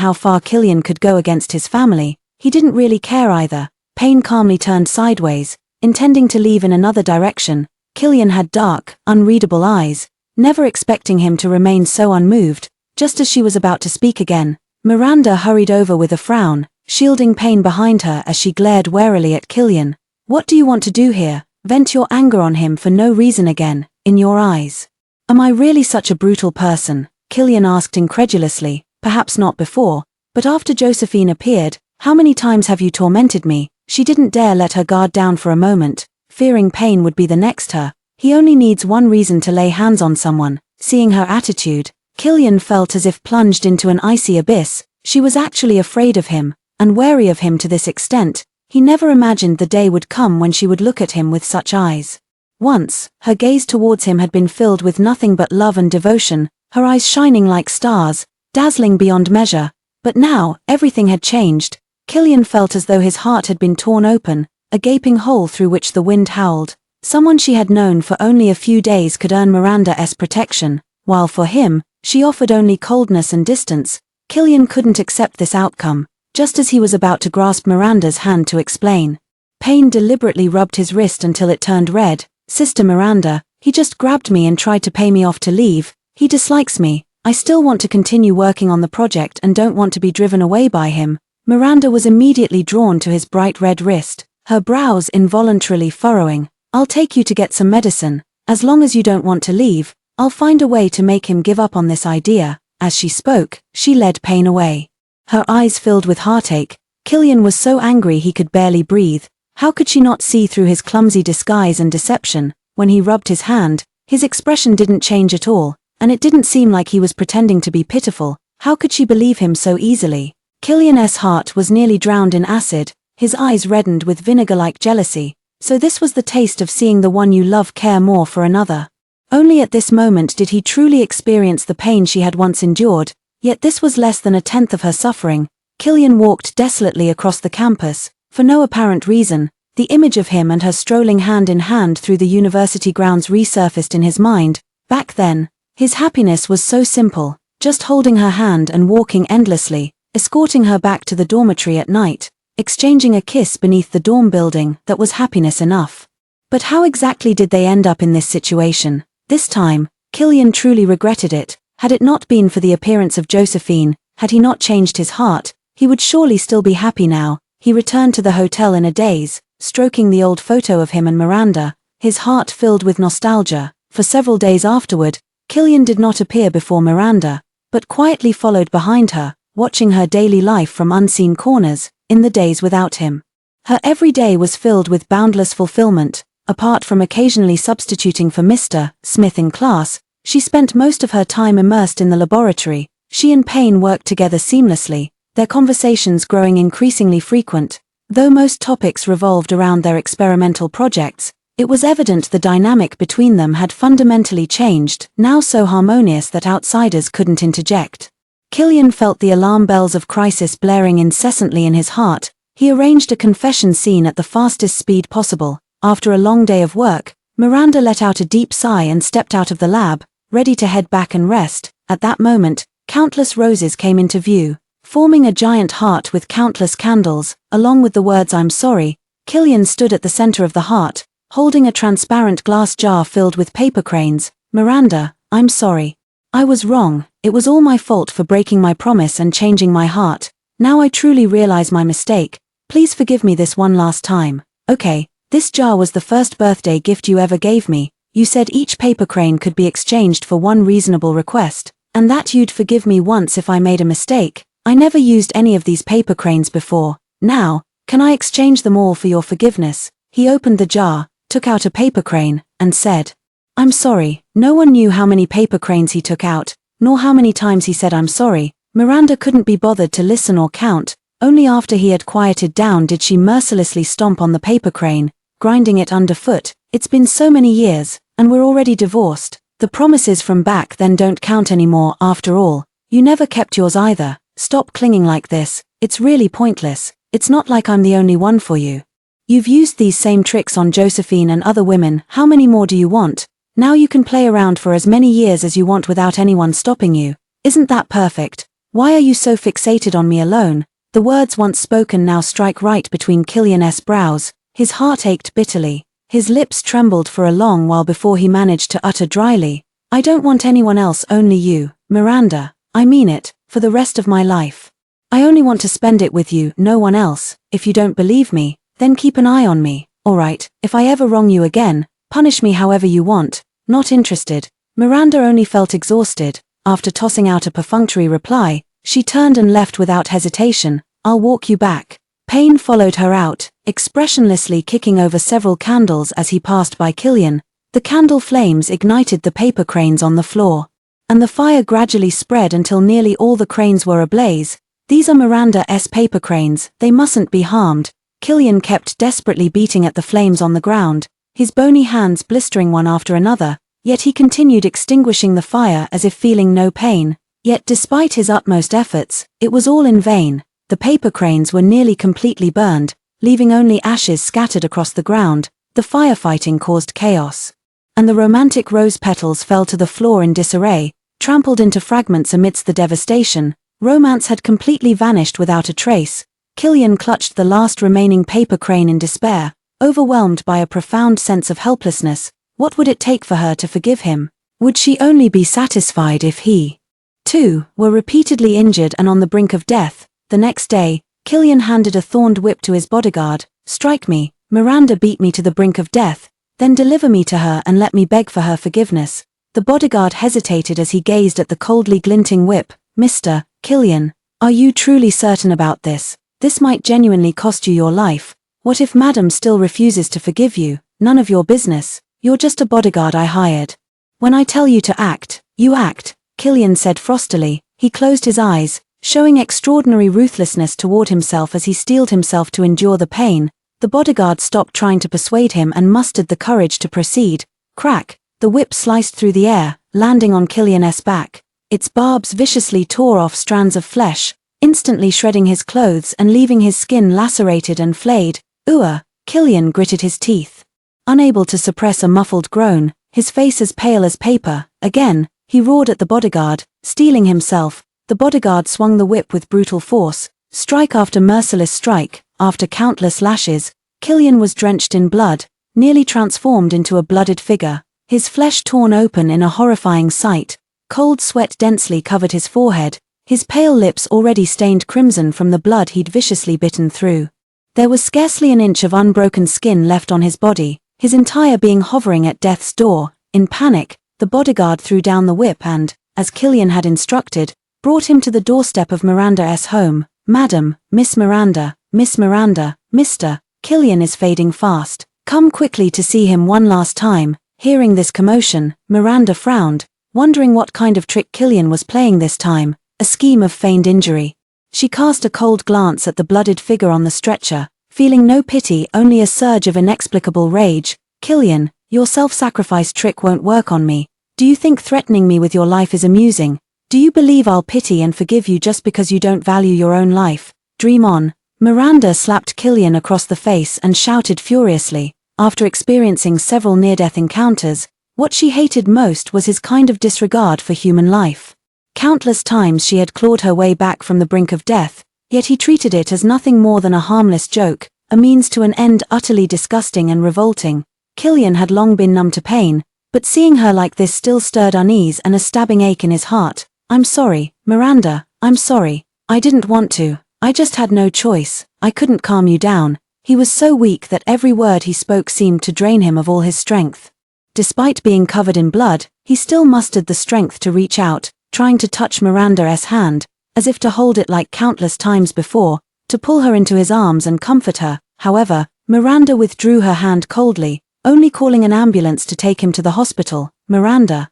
How far Killian could go against his family, he didn't really care either. Payne calmly turned sideways, intending to leave in another direction. Killian had dark, unreadable eyes, never expecting him to remain so unmoved. Just as she was about to speak again, Miranda hurried over with a frown, shielding Payne behind her as she glared warily at Killian. "What do you want to do here? Vent your anger on him for no reason again, in your eyes." "Am I really such a brutal person?" Killian asked incredulously. "Perhaps not before, but after Josephine appeared, how many times have you tormented me?" She didn't dare let her guard down for a moment, fearing Payne would be the next her. He only needs one reason to lay hands on someone. Seeing her attitude, Killian felt as if plunged into an icy abyss. She was actually afraid of him, and wary of him to this extent. He never imagined the day would come when she would look at him with such eyes. Once, her gaze towards him had been filled with nothing but love and devotion, her eyes shining like stars, dazzling beyond measure. But now, everything had changed. Killian felt as though his heart had been torn open, a gaping hole through which the wind howled. Someone she had known for only a few days could earn Miranda's protection, while for him, she offered only coldness and distance. Killian couldn't accept this outcome. Just as he was about to grasp Miranda's hand to explain, Payne deliberately rubbed his wrist until it turned red. "Sister Miranda, he just grabbed me and tried to pay me off to leave. He dislikes me. I still want to continue working on the project and don't want to be driven away by him." Miranda was immediately drawn to his bright red wrist, her brows involuntarily furrowing. "I'll take you to get some medicine. As long as you don't want to leave, I'll find a way to make him give up on this idea." As she spoke, she led Payne away. Her eyes filled with heartache. Killian was so angry he could barely breathe. How could she not see through his clumsy disguise and deception? When he rubbed his hand, his expression didn't change at all, and it didn't seem like he was pretending to be pitiful. How could she believe him so easily? Killian's heart was nearly drowned in acid, his eyes reddened with vinegar-like jealousy. So this was the taste of seeing the one you love care more for another. Only at this moment did he truly experience the pain she had once endured, yet this was less than a tenth of her suffering. Killian walked desolately across the campus. For no apparent reason, the image of him and her strolling hand in hand through the university grounds resurfaced in his mind. Back then, his happiness was so simple, just holding her hand and walking endlessly, escorting her back to the dormitory at night, exchanging a kiss beneath the dorm building. That was happiness enough. But how exactly did they end up in this situation? This time, Killian truly regretted it. Had it not been for the appearance of Josephine, had he not changed his heart, he would surely still be happy now. He returned to the hotel in a daze, stroking the old photo of him and Miranda, his heart filled with nostalgia. For several days afterward, Killian did not appear before Miranda, but quietly followed behind her, watching her daily life from unseen corners, in the days without him. Her every day was filled with boundless fulfillment. Apart from occasionally substituting for Mr. Smith in class, she spent most of her time immersed in the laboratory. She and Payne worked together seamlessly, their conversations growing increasingly frequent. Though most topics revolved around their experimental projects, it was evident the dynamic between them had fundamentally changed, now so harmonious that outsiders couldn't interject. Killian felt the alarm bells of crisis blaring incessantly in his heart. He arranged a confession scene at the fastest speed possible. After a long day of work, Miranda let out a deep sigh and stepped out of the lab, ready to head back and rest. At that moment, countless roses came into view, forming a giant heart with countless candles. Along with the words "I'm sorry," Killian stood at the center of the heart, holding a transparent glass jar filled with paper cranes. "Miranda, I'm sorry. I was wrong. It was all my fault for breaking my promise and changing my heart. Now I truly realize my mistake. Please forgive me this one last time. Okay, this jar was the first birthday gift you ever gave me. You said each paper crane could be exchanged for one reasonable request, and that you'd forgive me once if I made a mistake. I never used any of these paper cranes before. Now, can I exchange them all for your forgiveness?" He opened the jar, took out a paper crane, and said, "I'm sorry." No one knew how many paper cranes he took out, nor how many times he said "I'm sorry." Miranda couldn't be bothered to listen or count. Only after he had quieted down did she mercilessly stomp on the paper crane, grinding it underfoot. "It's been so many years, and we're already divorced. The promises from back then don't count anymore after all. You never kept yours either. Stop clinging like this. It's really pointless. It's not like I'm the only one for you. You've used these same tricks on Josephine and other women. How many more do you want? Now you can play around for as many years as you want without anyone stopping you. Isn't that perfect? Why are you so fixated on me alone?" The words once spoken now strike right between Killian's brows. His heart ached bitterly. His lips trembled for a long while before he managed to utter dryly, "I don't want anyone else, only you, Miranda. I mean it, for the rest of my life. I only want to spend it with you, no one else. If you don't believe me, then keep an eye on me. Alright, if I ever wrong you again, punish me however you want. Not interested." Miranda only felt exhausted. After tossing out a perfunctory reply, she turned and left without hesitation. "I'll walk you back." Payne followed her out, expressionlessly kicking over several candles as he passed by Killian. The candle flames ignited the paper cranes on the floor, and the fire gradually spread until nearly all the cranes were ablaze. "These are Miranda's paper cranes, they mustn't be harmed." Killian kept desperately beating at the flames on the ground, his bony hands blistering one after another, yet he continued extinguishing the fire as if feeling no pain. Yet despite his utmost efforts, it was all in vain. The paper cranes were nearly completely burned, leaving only ashes scattered across the ground. The firefighting caused chaos, and the romantic rose petals fell to the floor in disarray, trampled into fragments amidst the devastation. Romance had completely vanished without a trace. Killian clutched the last remaining paper crane in despair, overwhelmed by a profound sense of helplessness. What would it take for her to forgive him? Would she only be satisfied if he, too, were repeatedly injured and on the brink of death? The next day, Killian handed a thorned whip to his bodyguard. "Strike me, Miranda beat me to the brink of death, then deliver me to her and let me beg for her forgiveness." The bodyguard hesitated as he gazed at the coldly glinting whip. "Mr. Killian, are you truly certain about this? This might genuinely cost you your life. What if Madam still refuses to forgive you? None of your business. You're just a bodyguard I hired. When I tell you to act, you act," Killian said frostily. He closed his eyes, showing extraordinary ruthlessness toward himself as he steeled himself to endure the pain. The bodyguard stopped trying to persuade him and mustered the courage to proceed. Crack! The whip sliced through the air, landing on Killian's back. Its barbs viciously tore off strands of flesh, instantly shredding his clothes and leaving his skin lacerated and flayed. "Ugh!" Killian gritted his teeth, unable to suppress a muffled groan, his face as pale as paper. Again, he roared at the bodyguard, steeling himself. The bodyguard swung the whip with brutal force, strike after merciless strike. After countless lashes, Killian was drenched in blood, nearly transformed into a blooded figure, his flesh torn open in a horrifying sight. Cold sweat densely covered his forehead, his pale lips already stained crimson from the blood he'd viciously bitten through. There was scarcely an inch of unbroken skin left on his body, his entire being hovering at death's door. In panic, the bodyguard threw down the whip and, as Killian had instructed, brought him to the doorstep of Miranda's home. "Madam, Miss Miranda, Mr. Killian is fading fast. Come quickly to see him one last time." Hearing this commotion, Miranda frowned, wondering what kind of trick Killian was playing this time, a scheme of feigned injury. She cast a cold glance at the bloodied figure on the stretcher, feeling no pity, only a surge of inexplicable rage. "Killian, your self-sacrifice trick won't work on me. Do you think threatening me with your life is amusing? Do you believe I'll pity and forgive you just because you don't value your own life? Dream on." Miranda slapped Killian across the face and shouted furiously. After experiencing several near-death encounters, what she hated most was his kind of disregard for human life. Countless times she had clawed her way back from the brink of death, yet he treated it as nothing more than a harmless joke, a means to an end utterly disgusting and revolting. Killian had long been numb to pain, but seeing her like this still stirred unease and a stabbing ache in his heart. "I'm sorry, Miranda, I'm sorry. I didn't want to. I just had no choice. I couldn't calm you down." He was so weak that every word he spoke seemed to drain him of all his strength. Despite being covered in blood, he still mustered the strength to reach out, trying to touch Miranda's hand, as if to hold it like countless times before, to pull her into his arms and comfort her. However, Miranda withdrew her hand coldly, only calling an ambulance to take him to the hospital. Miranda.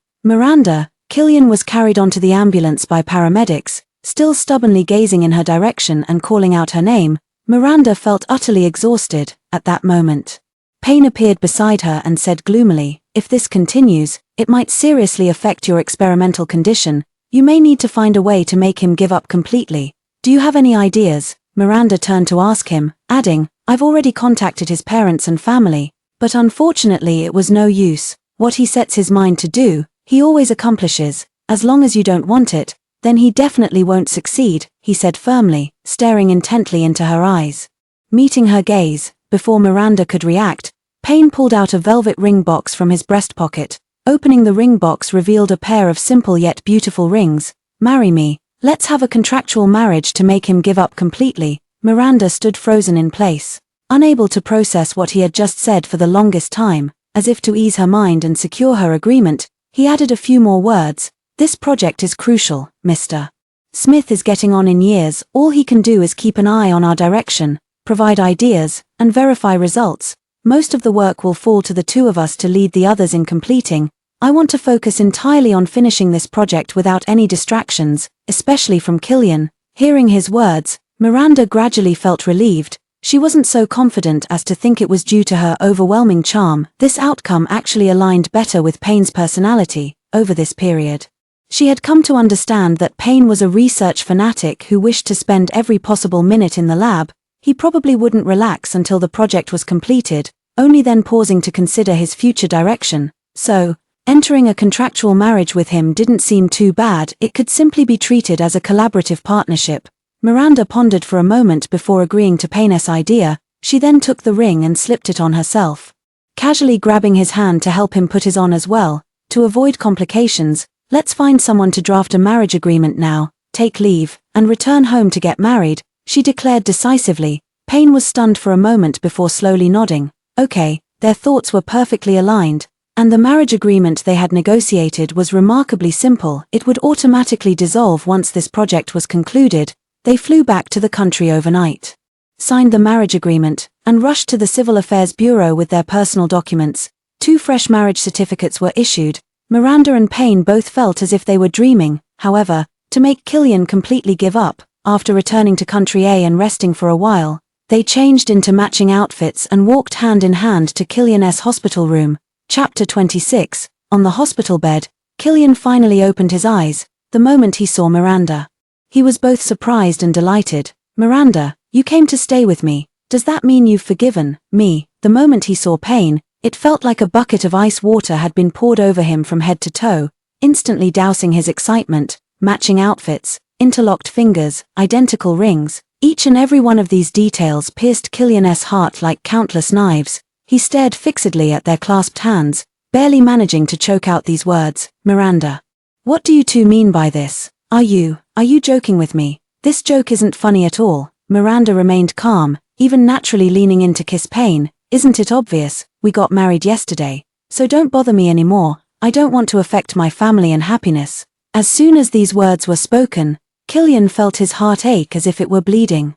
Killian was carried onto the ambulance by paramedics, still stubbornly gazing in her direction and calling out her name. Miranda felt utterly exhausted at that moment. Payne appeared beside her and said gloomily, "If this continues, it might seriously affect your experimental condition. You may need to find a way to make him give up completely. Do you have any ideas?" Miranda turned to ask him, adding, "I've already contacted his parents and family, but unfortunately it was no use. What he sets his mind to do, he always accomplishes. As long as you don't want it, then he definitely won't succeed," he said firmly, staring intently into her eyes. Meeting her gaze, before Miranda could react, Payne pulled out a velvet ring box from his breast pocket. Opening the ring box revealed a pair of simple yet beautiful rings. "Marry me. Let's have a contractual marriage to make him give up completely." Miranda stood frozen in place, unable to process what he had just said for the longest time. As if to ease her mind and secure her agreement, he added a few more words. "This project is crucial, Mr. Smith is getting on in years. All he can do is keep an eye on our direction, provide ideas, and verify results. Most of the work will fall to the two of us to lead the others in completing. I want to focus entirely on finishing this project without any distractions, especially from Killian." Hearing his words, Miranda gradually felt relieved. She wasn't so confident as to think it was due to her overwhelming charm. This outcome actually aligned better with Payne's personality. Over this period, she had come to understand that Payne was a research fanatic who wished to spend every possible minute in the lab. He probably wouldn't relax until the project was completed, only then pausing to consider his future direction. So, entering a contractual marriage with him didn't seem too bad. It could simply be treated as a collaborative partnership. Miranda pondered for a moment before agreeing to Payne's idea. She then took the ring and slipped it on herself, casually grabbing his hand to help him put his on as well. To avoid complications, "Let's find someone to draft a marriage agreement now, take leave, and return home to get married," she declared decisively. Payne was stunned for a moment before slowly nodding. Okay, their thoughts were perfectly aligned, and the marriage agreement they had negotiated was remarkably simple. It would automatically dissolve once this project was concluded. They flew back to the country overnight, signed the marriage agreement, and rushed to the Civil Affairs Bureau with their personal documents. 2 fresh marriage certificates were issued. Miranda and Payne both felt as if they were dreaming. However, to make Killian completely give up, after returning to Country A and resting for a while, they changed into matching outfits and walked hand in hand to Killian's hospital room. Chapter 26. On the hospital bed, Killian finally opened his eyes, the moment he saw Miranda. He was both surprised and delighted. "Miranda, you came to stay with me. Does that mean you've forgiven me?" The moment he saw Payne, it felt like a bucket of ice water had been poured over him from head to toe, instantly dousing his excitement. Matching outfits, interlocked fingers, identical rings. Each and every one of these details pierced Killian's heart like countless knives. He stared fixedly at their clasped hands, barely managing to choke out these words. "Miranda, what do you two mean by this? Are you joking with me? This joke isn't funny at all." Miranda remained calm, even naturally leaning in to kiss Payne. "Isn't it obvious? We got married yesterday. So don't bother me anymore. I don't want to affect my family and happiness." As soon as these words were spoken, Killian felt his heart ache as if it were bleeding.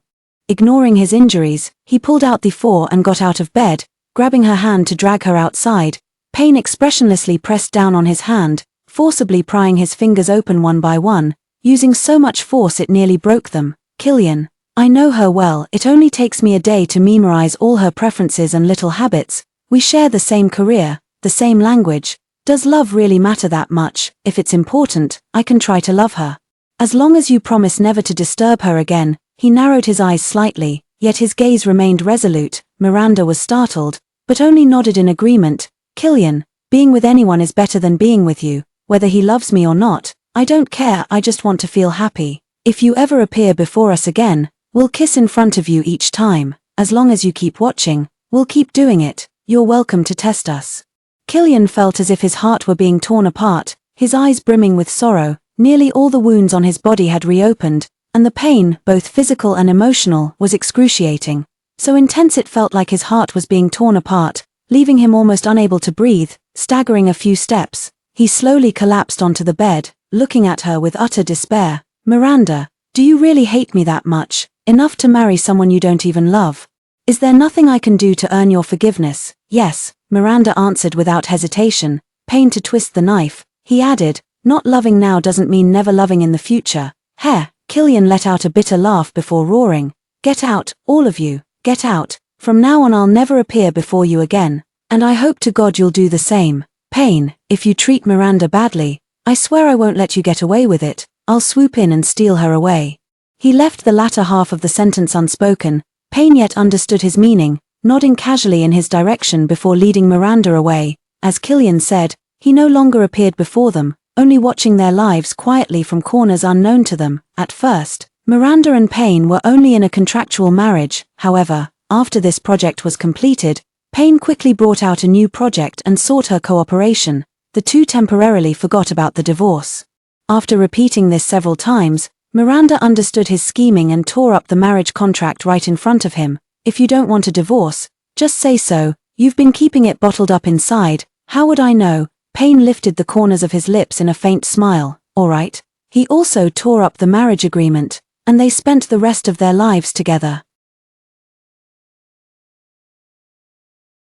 Ignoring his injuries, he pulled out the four and got out of bed, grabbing her hand to drag her outside. Payne expressionlessly pressed down on his hand, forcibly prying his fingers open one by one, using so much force it nearly broke them. Killian, I know her well, it only takes me a day to memorize all her preferences and little habits. We share the same career, the same language. Does love really matter that much? If it's important, I can try to love her. As long as you promise never to disturb her again. He narrowed his eyes slightly, yet his gaze remained resolute. Miranda was startled, but only nodded in agreement. Killian, being with anyone is better than being with you, whether he loves me or not. I don't care, I just want to feel happy. If you ever appear before us again, we'll kiss in front of you each time. As long as you keep watching, we'll keep doing it. You're welcome to test us. Killian felt as if his heart were being torn apart, his eyes brimming with sorrow. Nearly all the wounds on his body had reopened, and the pain, both physical and emotional, was excruciating. So intense it felt like his heart was being torn apart, leaving him almost unable to breathe. Staggering a few steps, he slowly collapsed onto the bed, looking at her with utter despair. Miranda, do you really hate me that much? Enough to marry someone you don't even love? Is there nothing I can do to earn your forgiveness? Yes, Miranda answered without hesitation. Pain to twist the knife. He added, not loving now doesn't mean never loving in the future. Heh. Killian let out a bitter laugh before roaring. Get out, all of you, get out. From now on I'll never appear before you again. And I hope to God you'll do the same. Payne, if you treat Miranda badly, I swear I won't let you get away with it. I'll swoop in and steal her away. He left the latter half of the sentence unspoken. Payne yet understood his meaning, nodding casually in his direction before leading Miranda away. As Killian said, he no longer appeared before them, only watching their lives quietly from corners unknown to them. At first, Miranda and Payne were only in a contractual marriage. However, after this project was completed, Payne quickly brought out a new project and sought her cooperation. The two temporarily forgot about the divorce. After repeating this several times, Miranda understood his scheming and tore up the marriage contract right in front of him. If you don't want a divorce, just say so. You've been keeping it bottled up inside. How would I know? Payne lifted the corners of his lips in a faint smile. All right. He also tore up the marriage agreement, and they spent the rest of their lives together.